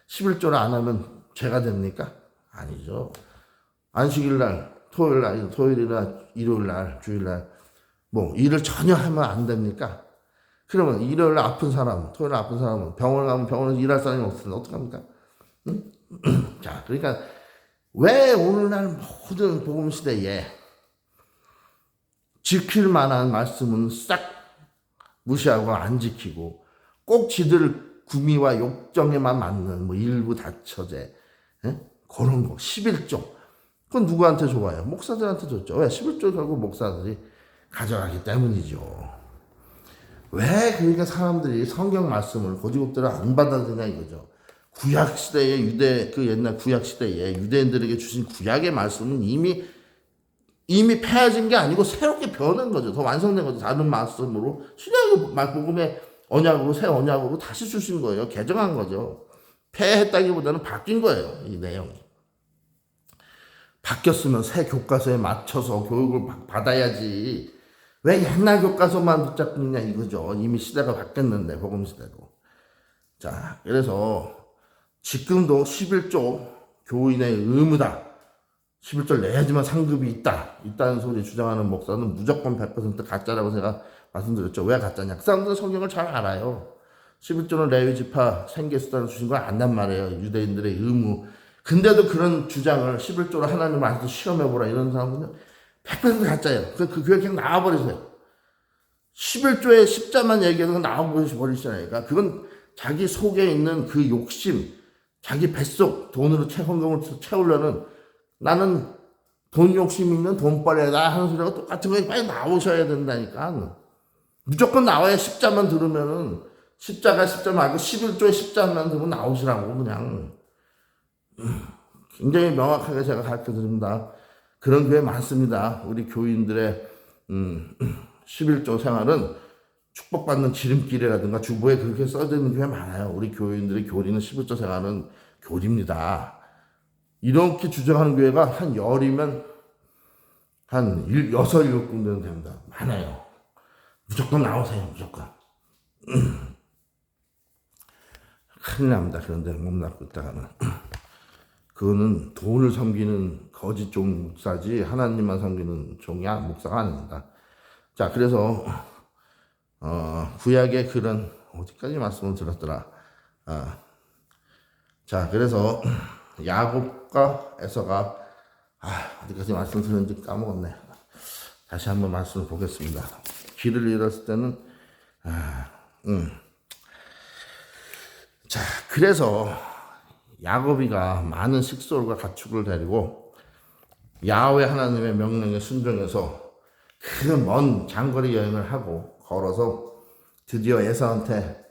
11조를 안 하면 죄가 됩니까? 아니죠. 안식일날, 토요일이나 일요일날, 주일날 뭐 일을 전혀 하면 안 됩니까? 그러면 일요일 아픈 사람, 토요일 아픈 사람은 병원 가면 병원에서 일할 사람이 없으면 어떡합니까? 응? 자, 그러니까 왜 오늘날 모든 복음 시대에 지킬 만한 말씀은 싹 무시하고 안 지키고 꼭 지들 구미와 욕정에만 맞는 뭐 일부 다처제, 그런 거 11조, 그건 누구한테 좋아요? 목사들한테 줬죠. 왜? 11조 결국 목사들이 가져가기 때문이죠. 왜 그러니까 사람들이 성경 말씀을 고지국대로 안 받아들이냐 이거죠. 구약 시대의 옛날 구약 시대에 유대인들에게 주신 구약의 말씀은 이미 폐해진 게 아니고 새롭게 변한 거죠. 더 완성된 거죠. 다른 말씀으로 신약의 복음의 언약으로 새 언약으로 다시 주신 거예요. 개정한 거죠. 폐했다기보다는 바뀐 거예요. 이 내용이. 바뀌었으면 새 교과서에 맞춰서 교육을 받아야지. 왜 옛날 교과서만 붙잡고 있냐 이거죠. 이미 시대가 바뀌었는데, 복음 시대로. 자, 그래서 지금도 11조 교인의 의무다. 11조를 내야지만 상급이 있다는 소리 주장하는 목사는 무조건 100% 가짜라고 제가 말씀드렸죠. 왜 가짜냐? 그 사람들은 성경을 잘 알아요. 11조는 레위 지파 생계수단을 주신 걸 안단 말이에요. 유대인들의 의무. 근데도 그런 주장을 11조를 하나님 앞에서 시험해보라 이런 사람들은 100% 가짜예요. 그 교회 그냥 나와버리세요. 11조의 십자만 얘기해서 나와버리시라니까. 그건 자기 속에 있는 그 욕심, 자기 뱃속 돈으로 헌금을 채우려는, 나는 돈 욕심 있는 돈벌이다 하는 소리가 똑같은 거에 빨리 나오셔야 된다니까. 무조건 나와야 십자만 들으면은, 십자 말고 11조의 십자만 들으면 나오시라고 그냥. 굉장히 명확하게 제가 가르쳐 드립니다. 그런 교회 많습니다. 우리 교인들의 11조 생활은 축복받는 지름길이라든가 주보에 그렇게 써있는 교회 많아요. 우리 교인들의 교리는 11조 생활은 교리입니다. 이렇게 주장하는 교회가 한 열이면 한 6, 7군데는 됩니다. 많아요. 무조건 나오세요. 무조건. 큰일 납니다. 그런데 몸 납고 있다가는. 그거는 돈을 섬기는 거짓 종 목사지 하나님만 섬기는 종이 목사가 아닙니다. 자, 그래서 구약의 그런 어디까지 말씀을 들었더라. 자, 그래서 야곱과 에서가 어디까지 말씀 드렸는지 까먹었네. 다시 한번 말씀을 보겠습니다. 길을 잃었을 때는 자, 그래서 야곱이가 많은 식솔과 가축을 데리고 야훼 하나님의 명령에 순종해서 그 먼 장거리 여행을 하고 걸어서 드디어 에서한테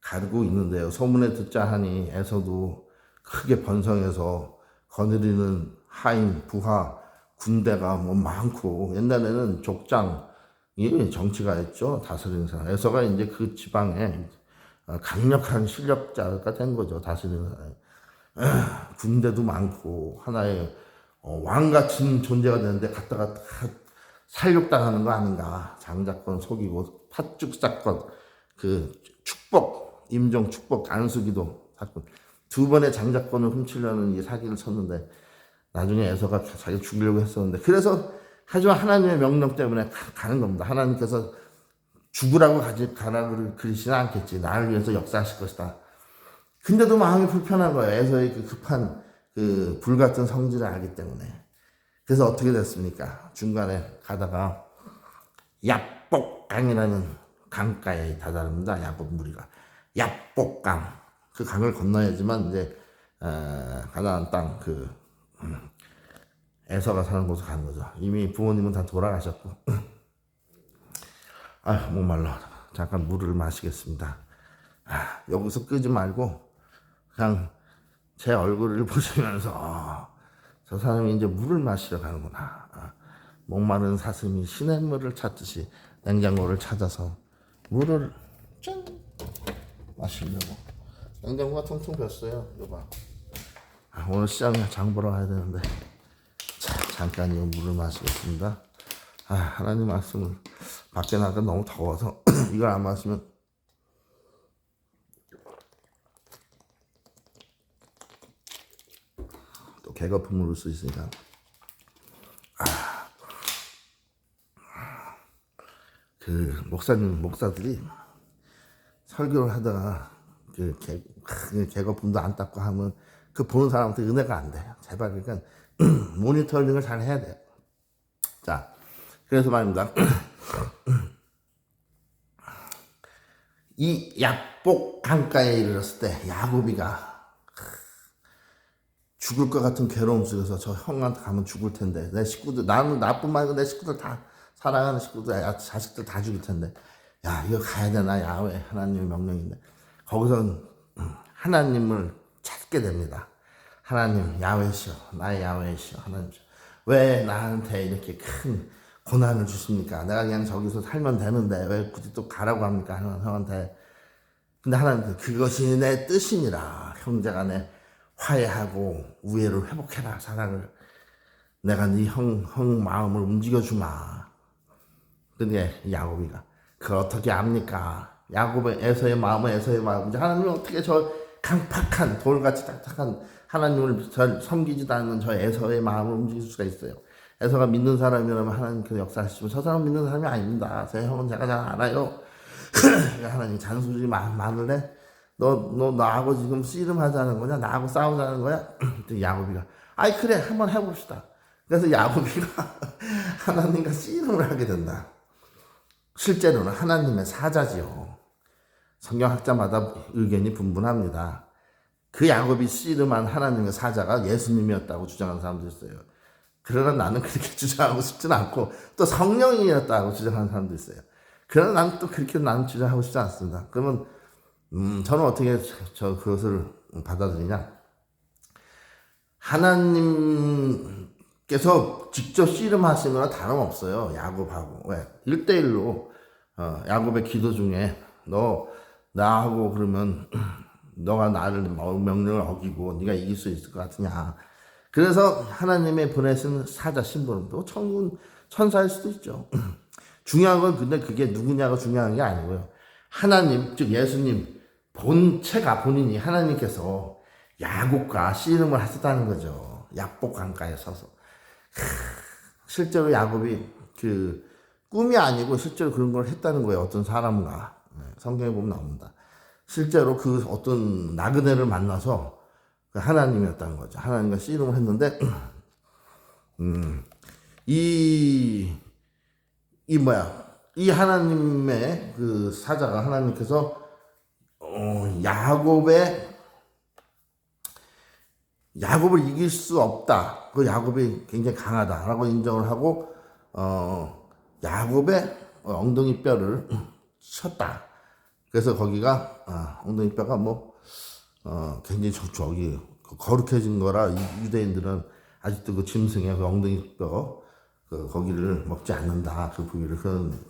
가고 있는데요. 소문에 듣자 하니 에서도 크게 번성해서 거느리는 하인, 부하, 군대가 뭐 많고, 옛날에는 족장이 정치가 했죠. 다스리는 사람. 에서가 이제 그 지방에 강력한 실력자가 된 거죠. 다스리는 사람. 군대도 많고 하나의 왕 같은 존재가 되는데 갔다가 살육당하는 거 아닌가. 장자권 속이고 팥죽 사건, 그 축복, 임종 축복 안수기도 사건, 두 번의 장자권을 훔치려는 이 사기를 쳤는데 나중에 에서가 자기 죽이려고 했었는데, 그래서 하지만 하나님의 명령 때문에 가는 겁니다. 하나님께서 죽으라고 가라고 그러시진 않겠지. 나를 위해서 역사하실 것이다. 근데도 마음이 불편한 거예요. 에서의 그 급한 그 불같은 성질을 알기 때문에. 그래서 어떻게 됐습니까? 중간에 가다가 얍복강이라는 강가에 다다릅니다. 야곱 무리가 얍복강, 그 강을 건너야지만 이제 가나안 땅 그 에서가 사는 곳으로 가는 거죠. 이미 부모님은 다 돌아가셨고. 목말라. 잠깐 물을 마시겠습니다. 여기서 끄지 말고 그냥 제 얼굴을 보시면서 저 사람이 이제 물을 마시러 가는구나. 목마른 사슴이 시냇물을 찾듯이 냉장고를 찾아서 물을 짠 마시려고. 냉장고가 퉁퉁 뱄어요. 이거 봐. 오늘 시장에 장 보러 가야 되는데 잠깐 이 물을 마시겠습니다. 하나님 말씀을 밖에 나가 너무 더워서 이걸 안 마시면 또 개거품을 올 수 있으니까. 그 목사들이 설교를 하다가 그 개거품도 안 닦고 하면 그 보는 사람한테 은혜가 안 돼요. 제발 그러니까 모니터링을 잘 해야 돼요. 자, 그래서 말입니다. 이 얍복 강가에 이르렀을 때 야곱이가 죽을 것 같은 괴로움 속에서 저 형한테 가면 죽을 텐데, 내 식구들, 나는 나뿐만 아니고 내 식구들 다, 사랑하는 식구들, 자식들 다 죽을 텐데, 야, 이거 가야 되나? 야훼 하나님의 명령인데. 거기서 하나님을 찾게 됩니다. 하나님, 야훼시여, 나의 야훼시여, 하나님시여, 왜 나한테 이렇게 큰 고난을 주십니까? 내가 그냥 저기서 살면 되는데 왜 굳이 또 가라고 합니까? 형한테. 근데 하나님, 그것이 내 뜻이니라. 형제간에 화해하고 우애를 회복해라, 사랑을. 내가 네 형 마음을 움직여주마. 근데 야곱이가 그걸 어떻게 압니까? 야곱의 에서의 마음은 에서의 마음이지 하나님이 어떻게 저 강팍한 돌같이 딱딱한 하나님을 섬기지도 않는 저 에서의 마음을 움직일 수가 있어요. 에서가 믿는 사람이라면 하나님께서 역사하시지만 저 사람은 믿는 사람이 아닙니다. 제 형은 제가 잘 알아요. 하나님 잔소리 많으래. 너 나하고 지금 씨름하자는 거냐? 나하고 싸우자는 거야? 야곱이가 아이 그래 한번 해봅시다. 그래서 야곱이가 하나님과 씨름을 하게 된다. 실제로는 하나님의 사자지요. 성경학자마다 의견이 분분합니다. 그 야곱이 씨름한 하나님의 사자가 예수님이었다고 주장하는 사람도 있어요. 그러나 나는 그렇게 주장하고 싶지는 않고 또 성령이었다고 주장하는 사람도 있어요. 그러나 나는 또 그렇게 나는 주장하고 싶지 않습니다. 그러면 저는 어떻게 그것을 받아들이냐? 하나님께서 직접 씨름하신 거나 다름없어요. 야곱하고. 왜? 1대1로 야곱의 기도 중에 너 나하고 그러면 너가 나를 명령을 어기고 네가 이길 수 있을 것 같으냐. 그래서 하나님의 보내신 사자 심부름 또 천사일 수도 있죠. 중요한 건 근데 그게 누구냐가 중요한 게 아니고요. 하나님 즉 예수님 본체가 본인이 하나님께서 야곱과 씨름을 하셨다는 거죠. 약복 강가에 서서. 실제로 야곱이 그 꿈이 아니고 실제로 그런 걸 했다는 거예요. 어떤 사람과 성경에 보면 나옵니다. 실제로 그 어떤 나그네를 만나서 하나님이었다는 거죠. 하나님과 씨름을 했는데 이 하나님의 그 사자가 하나님께서 야곱을 이길 수 없다. 그 야곱이 굉장히 강하다라고 인정을 하고 야곱의 엉덩이 뼈를 쳤다. 그래서 거기가 엉덩이 뼈가 굉장히 저기 거룩해진 거라 유대인들은 아직도 그 짐승의 그 엉덩이 뼈 거기를 먹지 않는다. 그 부위를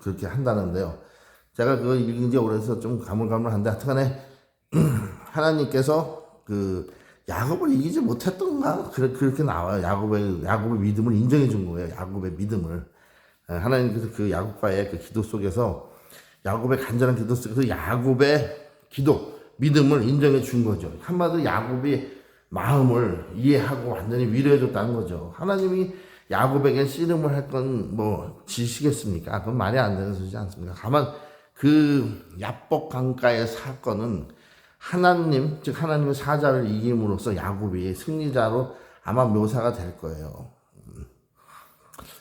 그렇게 한다는데요. 제가 그거 읽은 지 오래돼서 좀 가물가물한데 하여튼간에 하나님께서 그 야곱을 이기지 못했던가 그렇게 나와요. 야곱의 믿음을 인정해 준 거예요. 야곱의 믿음을 하나님께서 그 야곱과의 그 기도 속에서 야곱의 간절한 기도 속에서 야곱의 기도 믿음을 인정해 준 거죠. 한마디로 야곱이 마음을 이해하고 완전히 위로해 줬다는 거죠. 하나님이 야곱에게 씨름을 할 건 지시겠습니까? 그건 말이 안 되는 소리지 않습니까? 다만 그 야복 강가의 사건은 하나님, 즉 하나님의 사자를 이김으로써 야곱이 승리자로 아마 묘사가 될 거예요.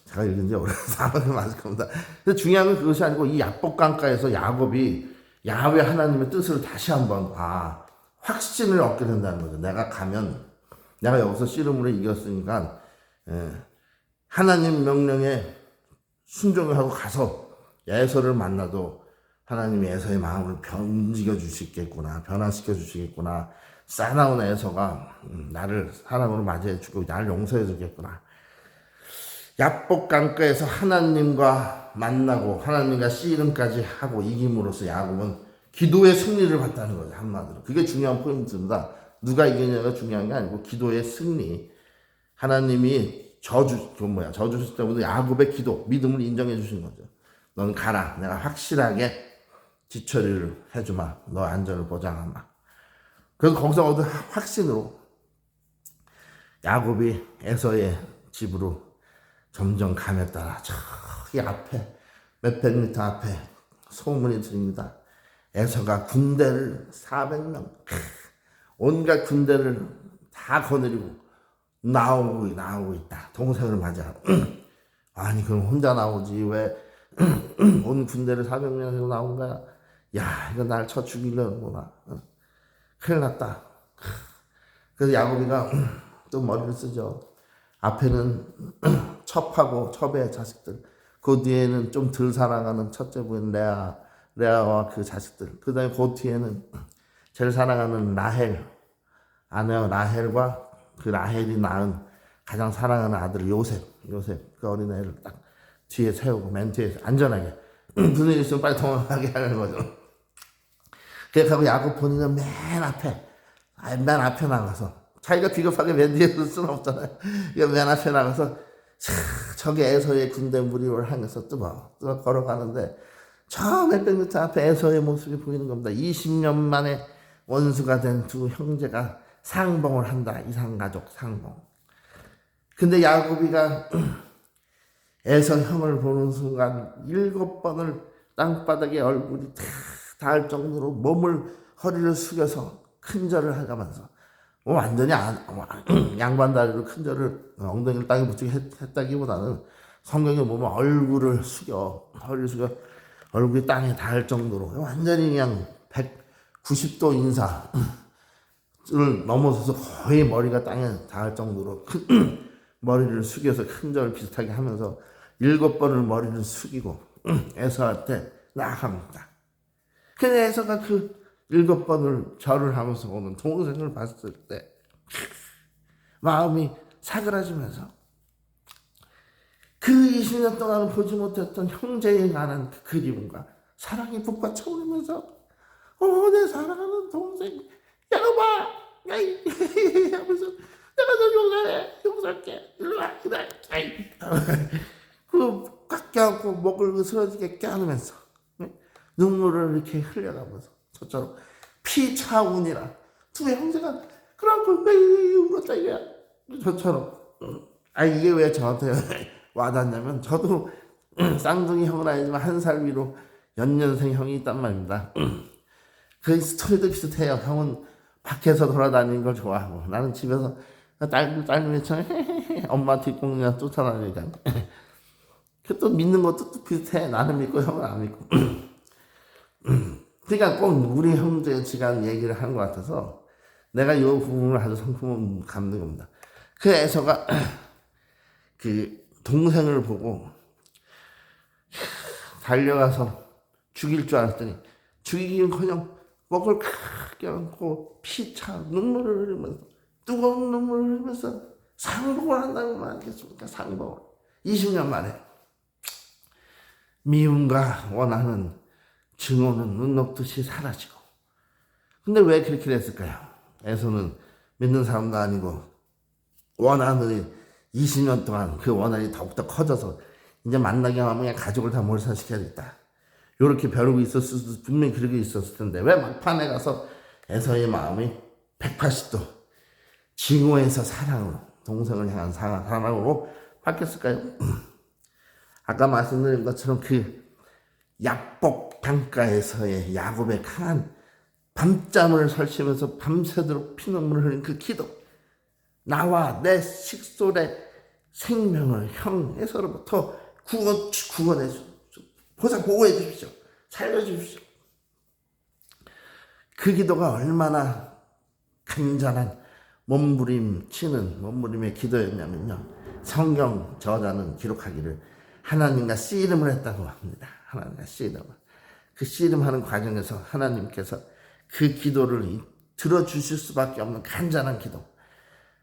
제가 읽은 지 오래돼서 아마 맞을 겁니다. 근데 중요한 건 그것이 아니고 이 야복 강가에서 야곱이 야훼 하나님의 뜻을 다시 한번 확신을 얻게 된다는 거죠. 내가 가면 내가 여기서 씨름으로 이겼으니까 하나님 명령에 순종을 하고 가서 에서를 만나도 하나님이 에서의 마음을 움직여 주시겠구나, 변화시켜 주시겠구나. 싸나운 에서가 나를 사랑으로 맞이해 주고 나를 용서해 주겠구나. 야복 강가에서 하나님과 만나고 하나님과 씨름까지 하고 이김으로써 야곱은 기도의 승리를 받다는 거죠. 한마디로 그게 중요한 포인트입니다. 누가 이기냐가 중요한 게 아니고 기도의 승리. 하나님이 저주셨을 때부터 야곱의 기도 믿음을 인정해 주신 거죠. 넌 가라. 내가 확실하게 뒤처리를 해주마. 너 안전을 보장하마. 그래서 거기서 얻은 확신으로 야곱이 에서의 집으로 점점 감에 따라 저기 앞에 몇백 미터 앞에 소문이 들립니다. 에서가 군대를 400명 온갖 군대를 다 거느리고 나오고 있다. 동생을 맞이하고 아니 그럼 혼자 나오지 왜 온 군대를 400명이고 나온 거야. 야 이거 날 쳐 죽이려는구나. 큰일 났다. 그래서 야곱이가 또 머리를 쓰죠. 앞에는 첩하고 첩의 자식들, 그 뒤에는 좀 덜 사랑하는 첫째 부인 레아와 그 자식들, 그 다음에 그 뒤에는 제일 사랑하는 라헬, 아내 라헬과 그 라헬이 낳은 가장 사랑하는 아들 요셉 그 어린애를 딱 뒤에 세우고 맨 뒤에 안전하게 무슨 일 있으면 빨리 도망가게 하는 거죠. 그래서 야곱 본인은 맨 앞에 나가서 자기가 비겁하게 맨 뒤에 설 수는 없잖아요. 맨 앞에 나가서 저기 에서의 군대 무리를 향해서 뚜벅 걸어가는데 저 몇백 미터 앞에 에서의 모습이 보이는 겁니다. 20년 만에 원수가 된 두 형제가 상봉을 한다. 이상가족 상봉. 근데 야곱이가 에서 형을 보는 순간 7번을 땅바닥에 얼굴이 닿을 정도로 허리를 숙여서 큰절을 하면서 완전히 양반다리로 큰절을 엉덩이를 땅에 붙이게 했다기보다는 성경에 보면 허리를 숙여 얼굴이 땅에 닿을 정도로 완전히 그냥 190도 인사를 넘어서서 거의 머리가 땅에 닿을 정도로 머리를 숙여서 큰절 비슷하게 하면서 7번을 머리를 숙이고 에서한테 나아갑니다. 근데 에서가 그 7번을 절을 하면서 오는 동생을 봤을 때 마음이 사그라지면서 그 20년 동안 보지 못했던 형제에 관한 그 그리움과 사랑이 북받쳐 오르면서 내 사랑하는 동생 야곱아 하면서 내가 너 용서할게 일로와 그래 꽉 껴안고 목을 으스러지게 껴안으면서 눈물을 이렇게 흘려가면서 저처럼 피차운이라 두 형제가 그러고 울었다 이거야. 저처럼 이게 왜 저한테 와닿냐면 저도 쌍둥이 형은 아니지만 한 살 위로 연년생 형이 있단 말입니다. 그 스토리도 비슷해요. 형은 밖에서 돌아다니는 걸 좋아하고 나는 집에서 딸내미처럼 엄마 뒷공이나 쫓아다니니까 또 믿는 것도 또 비슷해. 나는 믿고 형은 안 믿고. 그러니까 꼭 우리 형제지간 얘기를 하는 것 같아서 내가 이 부분을 아주 성품을 갖는 겁니다. 그 에서가 그 동생을 보고 달려가서 죽일 줄 알았더니 죽이긴커녕 목을 껴안고 피차 눈물을 흘리면서 뜨거운 눈물을 흘리면서 상봉을 한다는 말 아니겠습니까? 상봉을 20년 만에 미움과 원하는 증오는 눈 녹듯이 사라지고. 근데 왜 그렇게 됐을까요? 에서는 믿는 사람도 아니고 원한이 20년 동안 그 원한이 더욱더 커져서 이제 만나게 하면 그냥 가족을 다 몰살시켜야겠다. 요렇게 벼르고 분명히 그렇게 있었을 텐데 왜 막판에 가서 에서의 마음이 180도 증오에서 사랑으로 동생을 향한 사랑으로 바뀌었을까요? 아까 말씀드린 것처럼 그 약복 강가에서의 야곱의 강한 밤잠을 설치면서 밤새도록 피눈물을 흘린 그 기도, 나와 내 식솔의 생명을 형 에서로부터 구원해 주십시오. 보호해 주십시오. 살려주십시오. 그 기도가 얼마나 간절한 몸부림의 기도였냐면요. 성경 저자는 기록하기를 하나님과 씨름을 했다고 합니다. 하나님과 씨름을. 그 씨름하는 과정에서 하나님께서 그 기도를 들어주실 수밖에 없는 간절한 기도.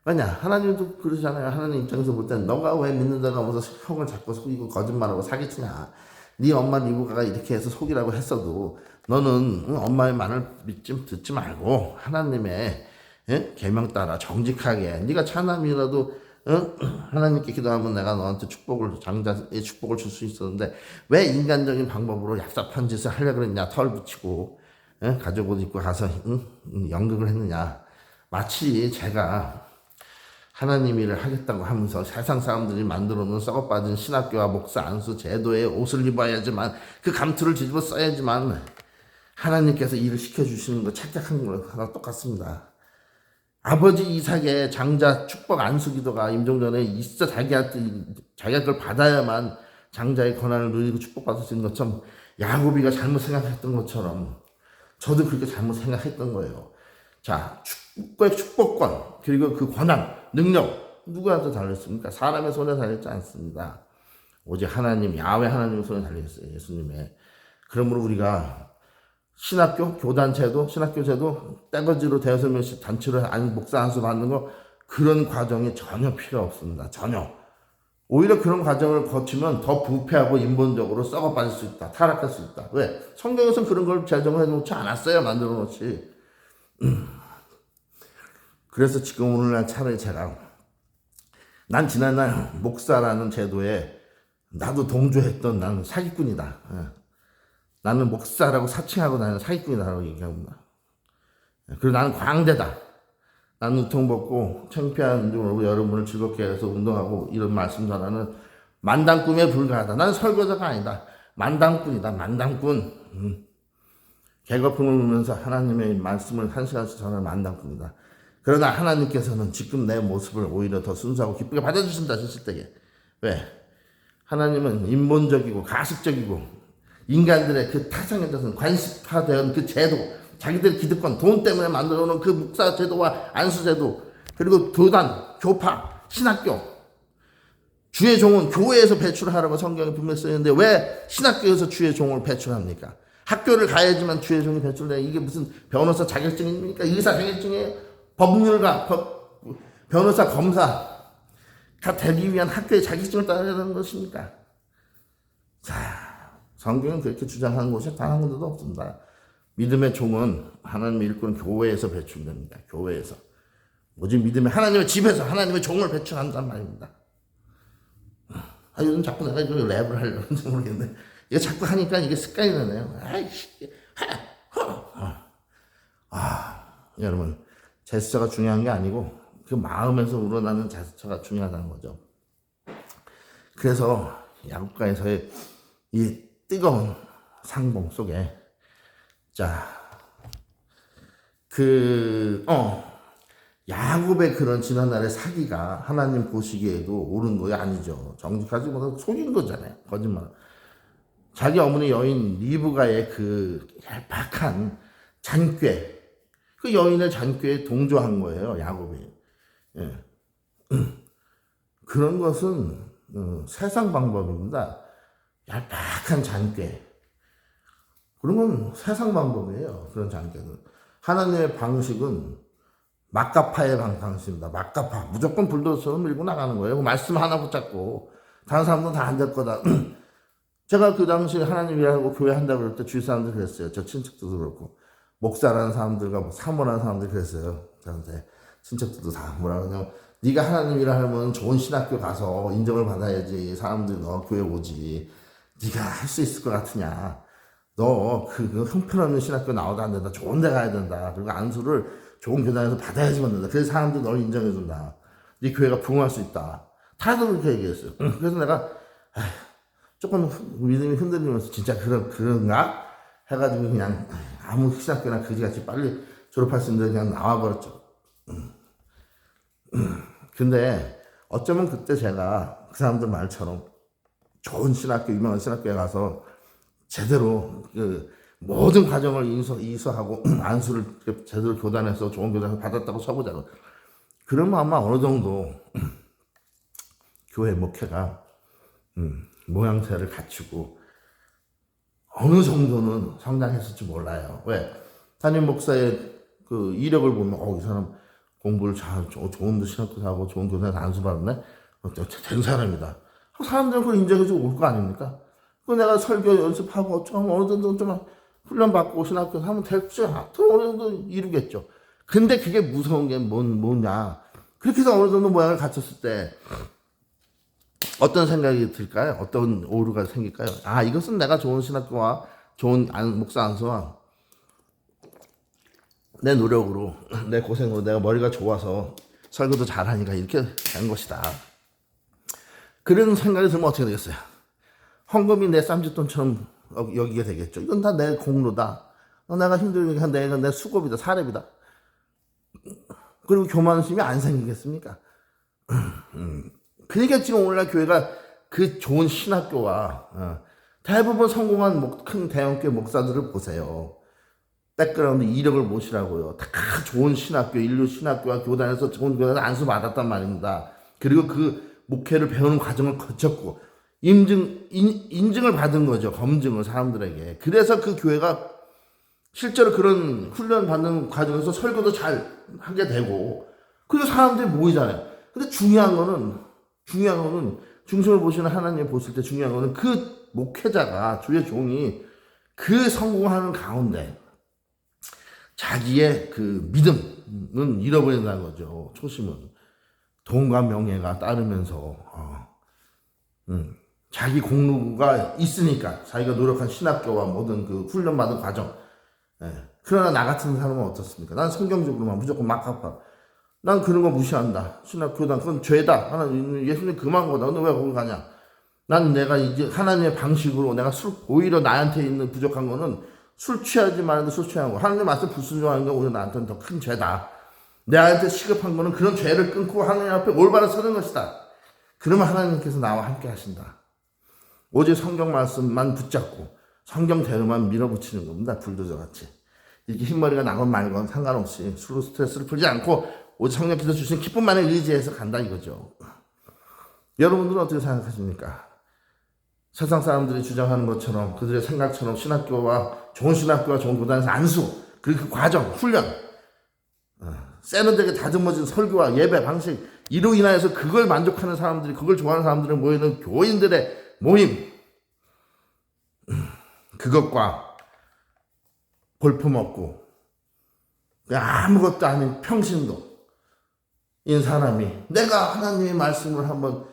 왜냐? 하나님도 그러잖아요. 하나님 입장에서 볼 때는 너가 왜 믿는 자가 오면서 형을 자꾸 속이고 거짓말하고 사기치냐. 네 엄마 리브가가 이렇게 해서 속이라고 했어도 너는 엄마의 말을 듣지 말고 하나님의 계명 따라 정직하게 네가 차남이라도 하나님께 기도하면 내가 너한테 장자의 축복을 줄 수 있었는데 왜 인간적인 방법으로 얍삽한 짓을 하려고 그랬냐. 털 붙이고 가죽 옷 입고 가서 연극을 했느냐. 마치 제가 하나님 일을 하겠다고 하면서 세상 사람들이 만들어놓은 썩어빠진 신학교와 목사 안수 제도의 옷을 입어야지만 그 감투를 뒤집어 써야지만 하나님께서 일을 시켜주시는 거 착각한 거랑 똑같습니다. 아버지 이삭의 장자 축복 안수 기도가 임종전에 있어 자기가 그걸 받아야만 장자의 권한을 누리고 축복받을 수 있는 것처럼 야곱이가 잘못 생각했던 것처럼 저도 그렇게 잘못 생각했던 거예요. 자, 축복권 그리고 그 권한, 능력 누구한테 달렸습니까? 사람의 손에 달렸지 않습니다. 오직 하나님, 야훼 하나님의 손에 달렸어요. 예수님의. 그러므로 우리가 신학교, 교단체도, 신학교제도 떼거지로 대여섯 명씩 단체로 목사 안수 받는 거 그런 과정이 전혀 필요 없습니다. 전혀. 오히려 그런 과정을 거치면 더 부패하고 인본적으로 썩어 빠질 수 있다. 타락할 수 있다. 왜? 성경에서는 그런 걸 제정해 놓지 않았어요. 만들어 놓지. 그래서 지금 오늘날 차라리 제가 난 지난날 목사라는 제도에 나도 동조했던 나는 사기꾼이다. 나는 목사라고 사칭하고 다니는 사기꾼이다라고 얘기합니다. 그리고 나는 광대다. 나는 우통 벗고 창피한 눈으로 여러분을 즐겁게 해서 운동하고 이런 말씀 전하는 만당꾼에 불과하다. 나는 설교자가 아니다. 만당꾼이다. 만당꾼. 개거품을 울면서 하나님의 말씀을 한 시간씩 전하는 만당꾼이다. 그러나 하나님께서는 지금 내 모습을 오히려 더 순수하고 기쁘게 받아주신다 하셨을 때에 왜? 하나님은 인본적이고 가식적이고 인간들의 그 타성에 대해서는 관습화된 그 제도, 자기들 기득권, 돈 때문에 만들어 놓은 그 묵사 제도와 안수 제도, 그리고 교단, 교파, 신학교, 주의 종은 교회에서 배출하라고 성경에 분명히 써있는데 왜 신학교에서 주의 종을 배출합니까? 학교를 가야지만 주의 종이 배출돼. 이게 무슨 변호사 자격증입니까? 의사 자격증이에요? 법률가, 변호사, 검사 다 되기 위한 학교의 자격증을 따야 되는 것입니까? 자, 성경은 그렇게 주장하는 곳이 단 한 군데도 없습니다. 믿음의 종은 하나님의 일꾼 교회에서 배출됩니다. 교회에서. 오직 믿음의 하나님의 집에서 하나님의 종을 배출한단 말입니다. 요즘 자꾸 내가 이거 랩을 하려는지 모르겠는데 이거 자꾸 하니까 이게 습관이 되네요. 여러분 제스처가 중요한 게 아니고 그 마음에서 우러나는 제스처가 중요하다는 거죠. 그래서 야곱과에서의 이 뜨거운 상봉 속에 야곱의 그런 지난날의 사기가 하나님 보시기에도 옳은 거야 아니죠. 정직하지 못하고 속인 거잖아요. 거짓말. 자기 어머니 여인 리브가의 그 얄팍한 잔꾀, 그 여인의 잔꾀에 동조한 거예요. 야곱이. 그런 것은 세상 방법입니다. 얄팍한 잔꾀. 그런 건 세상 방법이에요. 그런 잔꾀는. 하나님의 방식은 막가파의 방식입니다. 막가파. 무조건 불도처럼 밀고 나가는 거예요. 말씀 하나 붙잡고 다른 사람들은 다 안 될 거다. 제가 그 당시에 하나님이라고 교회 한다고 그럴 때 주위 사람들 그랬어요. 저 친척들도 그렇고 목사라는 사람들과 사모라는 사람들 그랬어요. 저한테 친척들도 다 뭐라 그러냐면 네가 하나님이라 하면 좋은 신학교 가서 인정을 받아야지 사람들이 너 교회 오지. 네가 할 수 있을 것 같으냐. 너 그 형편없는 신학교 나오도 안 된다. 좋은 데 가야 된다. 그리고 안수를 좋은 교단에서 받아야지만 된다. 그래서 사람들이 널 인정해준다. 네 교회가 부흥할 수 있다. 다들 그렇게 얘기했어요. 그래서 내가 조금 믿음이 흔들리면서 진짜 그런가? 해가지고 그냥 아무 신학교나 그지같이 빨리 졸업할 수 있는데 그냥 나와버렸죠. 근데 어쩌면 그때 제가 그 사람들 말처럼 좋은 신학교, 유명한 신학교에 가서 제대로 그 모든 과정을 이수하고 안수를 제대로 교단에서 좋은 교단에서 받았다고 쳐보자고. 그러면 아마 어느 정도 교회 목회가 모양새를 갖추고 어느 정도는 성장했을지 몰라요. 왜? 담임 목사의 그 이력을 보면 이 사람 공부를 잘 좋은 데 신학교 가고 좋은 교단에서 안수 받았네. 된 사람이다. 사람들은 그걸 인정해주고 올 거 아닙니까? 그 내가 설교 연습하고 좀 어느 정도 좀 훈련받고 신학교 하면 될지 어느 정도 이루겠죠. 근데 그게 무서운 게 뭐냐. 그렇게 해서 어느 정도 모양을 갖췄을 때 어떤 생각이 들까요? 어떤 오류가 생길까요? 이것은 내가 좋은 신학교와 좋은 목사 안수와 내 노력으로 내 고생으로 내가 머리가 좋아서 설교도 잘하니까 이렇게 된 것이다. 그런 생각이 들면 어떻게 되겠어요? 헌금이 내 쌈짓돈처럼 여기게 되겠죠. 이건 다 내 공로다. 내가 힘들게 내가 내 수고비다, 사례비다. 그리고 교만심이 안 생기겠습니까? 그러니까 지금 오늘날 교회가 그 좋은 신학교와 대부분 성공한 큰 대형교회 목사들을 보세요. 백그라운드 이력을 보시라고요. 다 좋은 신학교, 인류 신학교와 교단에서 좋은 교단에서 안수 받았단 말입니다. 그리고 그 목회를 배우는 과정을 거쳤고 인증을 받은 거죠. 검증을 사람들에게. 그래서 그 교회가 실제로 그런 훈련 받는 과정에서 설교도 잘 하게 되고 그리고 사람들이 모이잖아요. 근데 중요한 거는 중심을 보시는 하나님 보실 때 중요한 거는 그 목회자가 주의 종이 그 성공하는 가운데 자기의 그 믿음은 잃어버린다는 거죠. 초심은. 돈과 명예가 따르면서 자기 공로가 있으니까 자기가 노력한 신학교와 모든 그 훈련받은 과정. 예. 그러나 나 같은 사람은 어떻습니까? 난 성경적으로만 무조건 막 갚아. 난 그런 거 무시한다. 신학교단 그건 죄다. 하나님 예수님 그만 거다. 너 왜 거기 가냐? 난 내가 이제 하나님의 방식으로 내가 오히려 나한테 있는 부족한 거는 술 취하지 말는데 술 취하는 거. 하나님 말씀 불순종하는 거 오히려 나한테는 더 큰 죄다. 내한테 시급한 거는 그런 죄를 끊고 하나님 앞에 올바로 서는 것이다. 그러면 하나님께서 나와 함께 하신다. 오직 성경 말씀만 붙잡고 성경대로만 밀어붙이는 겁니다. 불도저 같이. 이렇게 흰머리가 나건 말건 상관없이 술로 스트레스를 풀지 않고 오직 성령께서 주신 기쁨만에 의지해서 간다 이거죠. 여러분들은 어떻게 생각하십니까? 세상 사람들이 주장하는 것처럼 그들의 생각처럼 신학교와 좋은 신학교와 좋은 교단에서 안수 그리고 그 과정, 훈련 세련되게 다듬어진 설교와 예배 방식 이로 인하여서 그걸 만족하는 사람들이 그걸 좋아하는 사람들이 모이는 교인들의 모임 그것과 볼품없고 아무것도 아닌 평신도 인 사람이 내가 하나님의 말씀을 한번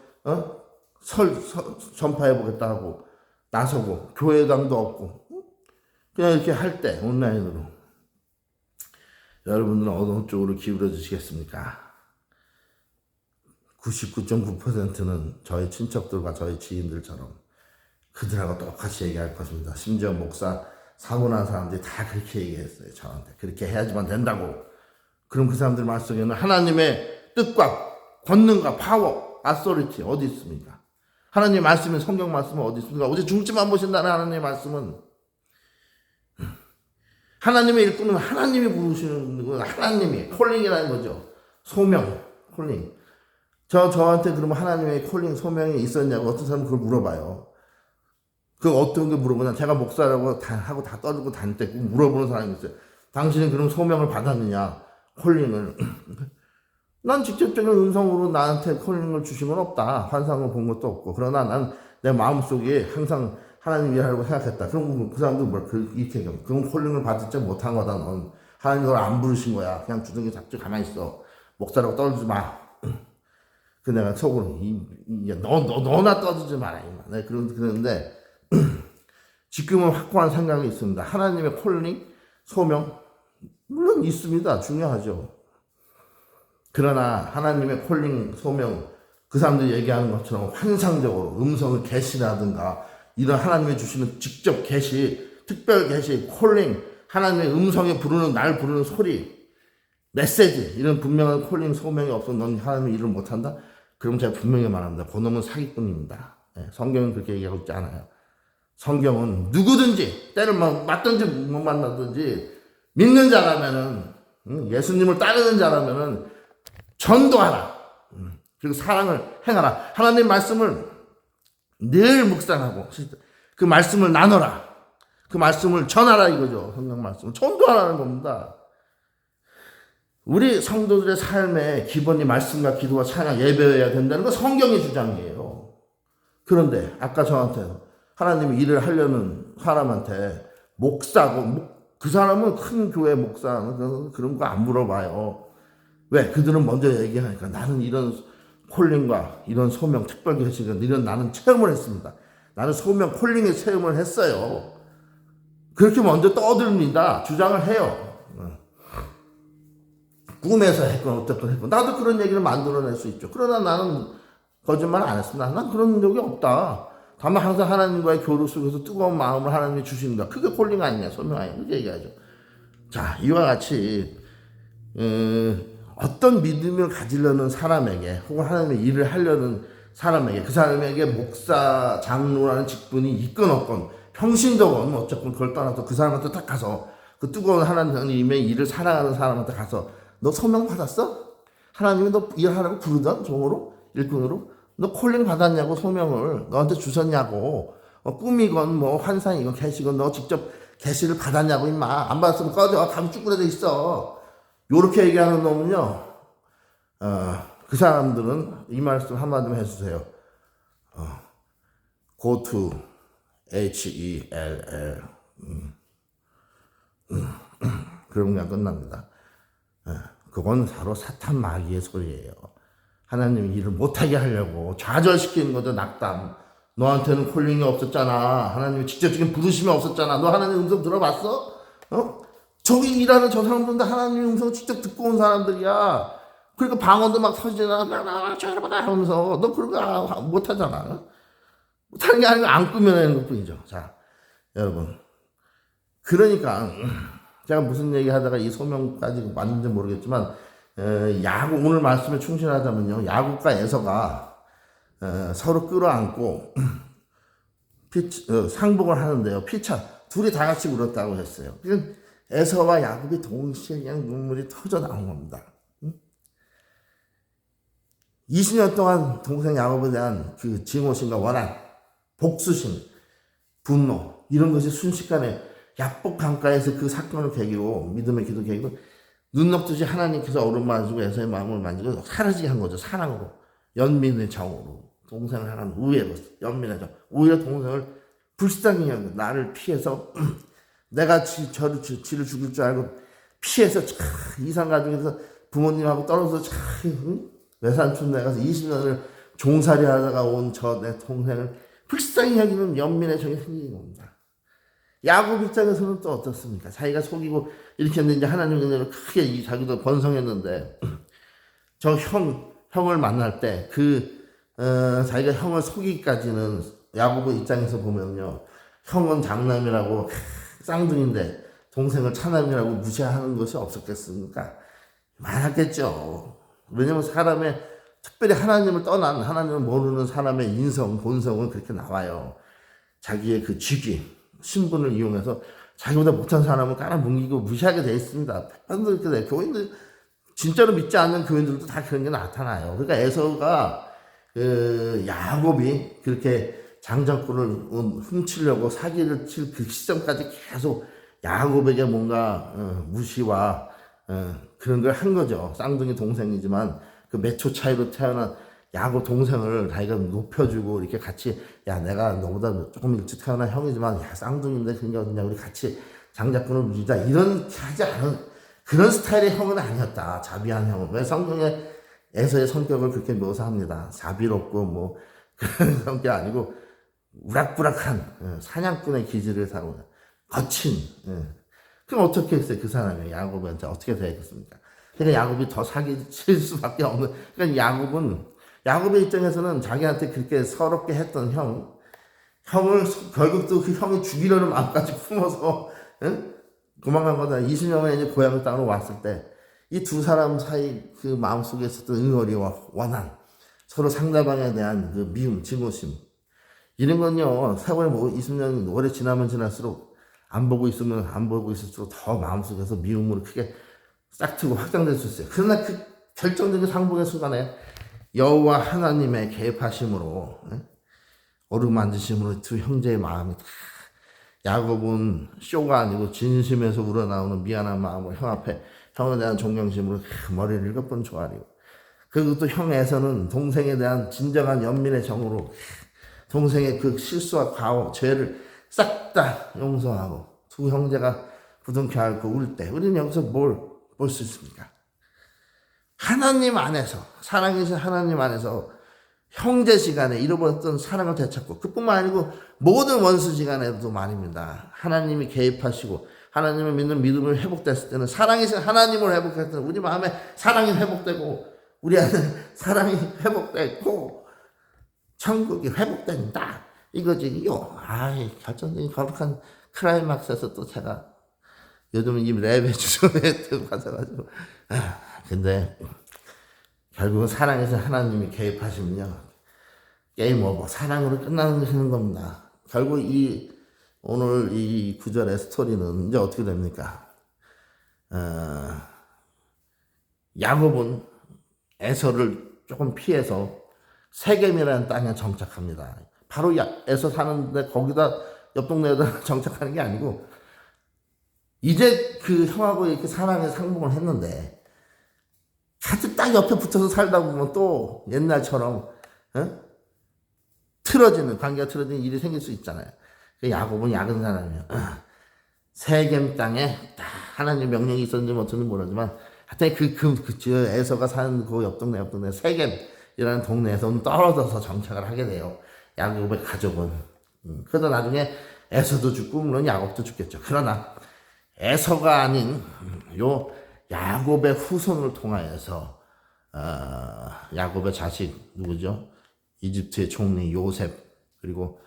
전파해 보겠다 하고 나서고 교회당도 없고 그냥 이렇게 할 때 온라인으로 여러분들은 어느 쪽으로 기울여 주시겠습니까? 99.9%는 저희 친척들과 저희 지인들처럼 그들하고 똑같이 얘기할 것입니다. 심지어 목사 사고 난 사람들이 다 그렇게 얘기했어요. 저한테 그렇게 해야지만 된다고. 그럼 그 사람들 말씀에는 하나님의 뜻과 권능과 파워, 아소리티 어디 있습니까? 하나님의 말씀은 성경 말씀은 어디 있습니까? 오직 중심만 보신다는 하나님의 말씀은 하나님의 일꾼은 하나님이 부르시는 건 하나님이 콜링이라는 거죠. 소명, 콜링. 저한테 그러면 하나님의 콜링, 소명이 있었냐고 어떤 사람은 그걸 물어봐요. 그 어떤 게 물어보냐. 제가 목사라고 하고 다 떠들고 다닐 때 물어보는 사람이 있어요. 당신은 그럼 소명을 받았느냐? 콜링을. 난 직접적인 음성으로 나한테 콜링을 주신 건 없다. 환상을 본 것도 없고. 그러나 난 내 마음속에 항상 하나님 일하려고 생각했다. 그럼 그 사람도 이렇게 얘기하면 그럼 콜링을 받지 못한 거다. 넌 하나님 널 안 부르신 거야. 그냥 주둥이 잡지 가만히 있어. 목사라고 떠들지 마. 그 내가 속으로 너나 떠들지 마라. 네, 그러는데 지금은 확고한 생각이 있습니다. 하나님의 콜링, 소명 물론 있습니다. 중요하죠. 그러나 하나님의 콜링, 소명 그 사람들이 얘기하는 것처럼 환상적으로 음성을 계시라든가 이런 하나님이 주시는 직접 계시, 특별 계시, 콜링 하나님의 음성에 부르는 날 부르는 소리 메시지 이런 분명한 콜링, 소명이 없으면 넌 하나님의 일을 못한다? 그럼 제가 분명히 말합니다. 그놈은 사기꾼입니다. 네, 성경은 그렇게 얘기하고 있지 않아요. 성경은 누구든지 때를 맞든지 못 만나든지 믿는 자라면은 예수님을 따르는 자라면은 전도하라. 그리고 사랑을 행하라. 하나님 말씀을 늘 묵상하고 그 말씀을 나눠라. 그 말씀을 전하라 이거죠. 성경 말씀을 전도하라는 겁니다. 우리 성도들의 삶의 기본이 말씀과 기도와 찬양 예배여야 된다는 건 성경의 주장이에요. 그런데 아까 저한테 하나님이 일을 하려는 사람한테 목사고 그 사람은 큰 교회 목사는 그런 거 안 물어봐요. 왜? 그들은 먼저 얘기하니까 나는 이런 콜링과 이런 소명 특별 계시가 이런 나는 체험을 했습니다. 나는 소명 콜링의 체험을 했어요. 그렇게 먼저 떠듭니다. 주장을 해요. 꿈에서 했건 어떻건 했건 나도 그런 얘기를 만들어낼 수 있죠. 그러나 나는 거짓말 안 했습니다. 난 그런 적이 없다. 다만 항상 하나님과의 교류 속에서 뜨거운 마음을 하나님이 주신다. 그게 콜링 아니냐, 소명 아니냐, 그렇게 얘기하죠. 자, 이와 같이 어떤 믿음을 가지려는 사람에게 혹은 하나님의 일을 하려는 사람에게 그 사람에게 목사, 장로라는 직분이 있건 없건 평신도건 어쨌건 그걸 떠나서 그 사람한테 딱 가서 그 뜨거운 하나님의 일을 사랑하는 사람한테 가서 너 소명 받았어? 하나님이 너 일하라고 부르던 종으로 일꾼으로 너 콜링 받았냐고 소명을 너한테 주셨냐고 꿈이건 뭐 환상이건 계시건 너 직접 계시를 받았냐고 임마 안 받았으면 꺼져 가면 쭈그려져 있어 요렇게 얘기하는 놈은요 그 사람들은 이 말씀 한마디만 해주세요. Go to HELL 그럼 그냥 끝납니다. 그건 바로 사탄 마귀의 소리예요. 하나님이 일을 못하게 하려고 좌절시키는 거죠. 낙담. 너한테는 콜링이 없었잖아. 하나님이 직접적인 부르심이 없었잖아. 너 하나님 음성 들어봤어? 저기 일하는 저 사람들도 하나님 음성 직접 듣고 온 사람들이야. 그러니까 방언도 막 터지잖아. 저러다 하면서 너 그런 거 못하잖아. 못하는 게 아니고 안 꾸며내는 것 뿐이죠. 자, 여러분. 그러니까 제가 무슨 얘기 하다가 이 소명까지 맞는지 모르겠지만 야곱, 오늘 말씀에 충실하자면요, 야곱과 에서가 서로 끌어안고 상복을 하는데요, 피차 둘이 다 같이 울었다고 했어요. 에서와 야곱이 동시에 그냥 눈물이 터져 나온 겁니다. 20년 동안 동생 야곱에 대한 그 증오심과 원한, 복수심, 분노, 이런 것이 순식간에 약복 강가에서 그 사건을 계기로, 믿음의 기도 계기로 눈 녹듯이 하나님께서 어루만지고 에서의 마음을 만지고 사라지게 한 거죠. 사랑으로, 연민의 정으로. 동생을 하나는 우애로, 연민의 정. 오히려 동생을 불쌍히 여기고 나를 피해서 내가 지를 죽일 줄 알고 피해서 이산 가족에서 부모님하고 떨어져서 외산촌에 가서 20년을 종살이 하다가 온 저 내 동생을 불쌍히 여기는 연민의 정이 생긴 겁니다. 야곱 입장에서는 또 어떻습니까? 자기가 속이고 이렇게 했는데 하나님 은혜로 크게 자기도 번성했는데 저 형을 만날 때 자기가 형을 속이기까지는 야곱의 입장에서 보면요, 형은 장남이라고 쌍둥이인데 동생을 차남이라고 무시하는 것이 없었겠습니까? 많았겠죠. 왜냐면 사람의, 특별히 하나님을 떠난, 하나님을 모르는 사람의 인성, 본성은 그렇게 나와요. 자기의 그 직위, 신분을 이용해서 자기보다 못한 사람을 깔아뭉개고 무시하게 되어 있습니다. 백반도 이렇게 돼요. 교인들, 진짜로 믿지 않는 교인들도 다 그런 게 나타나요. 그러니까 에서가 야곱이 그렇게 장자권을 훔치려고 사기를 칠 그 시점까지 계속 야곱에게 뭔가 무시와 그런 걸 한 거죠. 쌍둥이 동생이지만 그 몇 초 차이로 태어난 야곱 동생을 자기가 높여주고 이렇게 같이, 야, 내가 너보다 조금 일찍 태어난 형이지만, 야, 쌍둥이인데 그냥 우리 같이 장자권을 누리자, 이런 하지 않은 그런 스타일의 형은 아니었다. 자비한 형은. 왜 성경에 에서의 성격을 그렇게 묘사합니다. 자비롭고 뭐 그런 성격이 아니고 우락부락한 사냥꾼의 기질을 사고 거친. 그럼 어떻게 했어요? 그 사람이 야곱한테 어떻게 되겠습니까? 그러니까 야곱이 더 사기칠 수밖에 없는. 그러니까 야곱의 입장에서는 자기한테 그렇게 서럽게 했던 형을 결국 또 그 형이 죽이려는 마음까지 품어서 도망간 거다. 20년 만에 이제 고향을 땅으로 왔을 때 이 두 사람 사이 그 마음속에 있었던 응어리와 원한, 서로 상대방에 대한 그 미움, 증오심, 이런 건요, 세월이 20년 오래 지나면 지날수록 안 보고 있을수록 더 마음속에서 미움으로 크게 싹트고 확장될 수 있어요. 그러나 그 결정적인 상봉의 순간에 여호와 하나님의 개입하심으로, 어루만지심으로 두 형제의 마음이 다, 야곱은 쇼가 아니고 진심에서 우러나오는 미안한 마음으로 형 앞에 형에 대한 존경심으로 머리를 7번 조아리고, 그리고 또 형에서는 동생에 대한 진정한 연민의 정으로 동생의 그 실수와 과오, 죄를 싹 다 용서하고 두 형제가 부둥켜 안고 울 때, 우리는 여기서 뭘 볼 수 있습니까? 하나님 안에서, 사랑이신 하나님 안에서 형제시간에 잃어버렸던 사랑을 되찾고, 그뿐만 아니고 모든 원수시간에도 말입니다. 하나님이 개입하시고 하나님을 믿는 믿음을 회복됐을 때는, 사랑이신 하나님을 회복했을 때는 우리 마음에 사랑이 회복되고 우리 안에 사랑이 회복되고 천국이 회복된다, 이거지요. 결정적인 거룩한 클라이막스에서 또 제가 요즘은 이 랩에 주전에 가서가지고, 근데 결국은 사랑에서 하나님이 개입하시면요, 게임 오버, 사랑으로 끝나는 겁니다. 결국 오늘 이 구절의 스토리는 이제 어떻게 됩니까? 야곱은 에서를 조금 피해서 세겜이라는 땅에 정착합니다. 바로 에서 사는데 거기다 옆 동네에다 정착하는 게 아니고, 이제 그 형하고 이렇게 사랑의 상봉을 했는데 같이 딱 옆에 붙어서 살다 보면 또 옛날처럼 관계가 틀어지는 일이 생길 수 있잖아요. 야곱은 약은 사람이에요. 세겜 땅에 딱 하나님 명령이 있었는지 어쩐지 모르지만, 하여튼 에서가 사는 그 옆 동네 세겜, 베들레헴이라는 동네에서 떨어져서 정착을 하게 돼요. 야곱의 가족은. 그러다 나중에 에서도 죽고 물론 야곱도 죽겠죠. 그러나 에서가 아닌 요 야곱의 후손을 통하여서 야곱의 자식 누구죠? 이집트의 총리 요셉, 그리고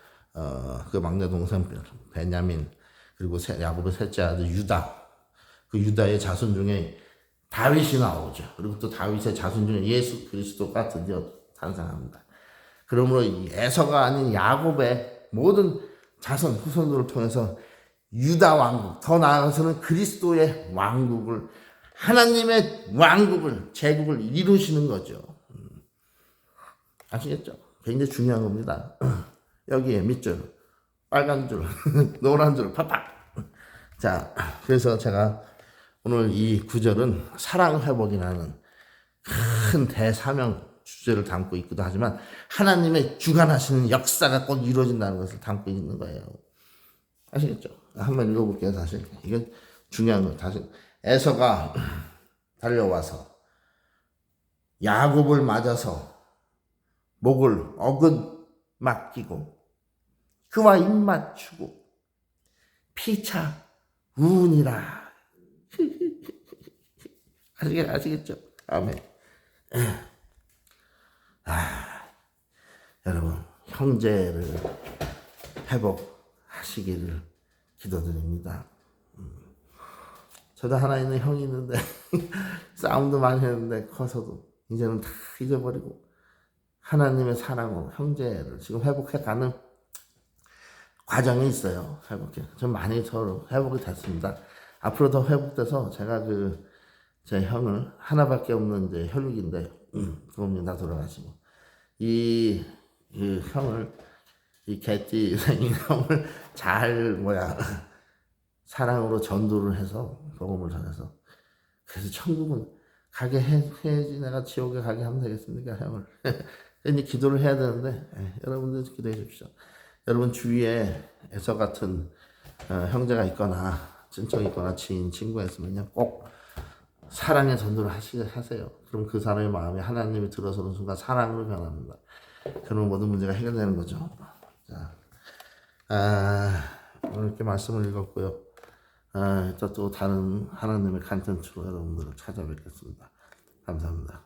그 막내 동생 베냐민, 그리고 야곱의 셋째 아들 유다, 그 유다의 자손 중에 다윗이 나오죠. 그리고 또 다윗의 자손 중에 예수 그리스도가 드디어 탄생합니다. 그러므로 에서가 아닌 야곱의 모든 자손 후손들을 통해서 유다 왕국, 더 나아가서는 그리스도의 왕국을, 하나님의 왕국을, 제국을 이루시는 거죠. 아시겠죠? 굉장히 중요한 겁니다. 여기에 밑줄, 빨간 줄, 노란 줄, 팍팍. 자, 그래서 제가 오늘 이 구절은 사랑 회복이라는 큰 대사명 주제를 담고 있기도 하지만 하나님의 주관하시는 역사가 꼭 이루어진다는 것을 담고 있는 거예요. 아시겠죠? 한번 읽어볼게요. 다시. 이건 중요한 거예요. 다시. 에서가 달려와서 야곱을 맞아서 목을 맡기고 그와 입 맞추고 피차 우니라. 아시겠죠? 아멘. 여러분, 형제를 회복하시기를 기도드립니다. 저도 하나 있는 형이 있는데 싸움도 많이 했는데 커서도 이제는 다 잊어버리고 하나님의 사랑으로 형제를 지금 회복해가는 과정에 있어요. 좀 많이 서로 회복이 됐습니다. 앞으로 더 회복돼서 제가 제 형을 하나밖에 없는 이제 혈육인데 부모님 다 돌아가시고 이 형을 이 개띠 생긴 형을 잘 사랑으로 전도를 해서 복음을 전해서 그래서 천국은 가게 해야지 내가 지옥에 가게 하면 되겠습니까 형을. 이제 기도를 해야 되는데 여러분들 기도해 주십시오. 여러분 주위에 에서 같은 형제가 있거나 친척이 있거나 지인 친구가 있으면요 꼭 사랑의 전도를 하세요. 그럼 그 사람의 마음에 하나님이 들어서는 순간 사랑으로 변합니다. 그러면 모든 문제가 해결되는 거죠. 자, 오늘 이렇게 말씀을 읽었고요. 또 다른 하나님의 컨텐츠로 여러분들을 찾아뵙겠습니다. 감사합니다.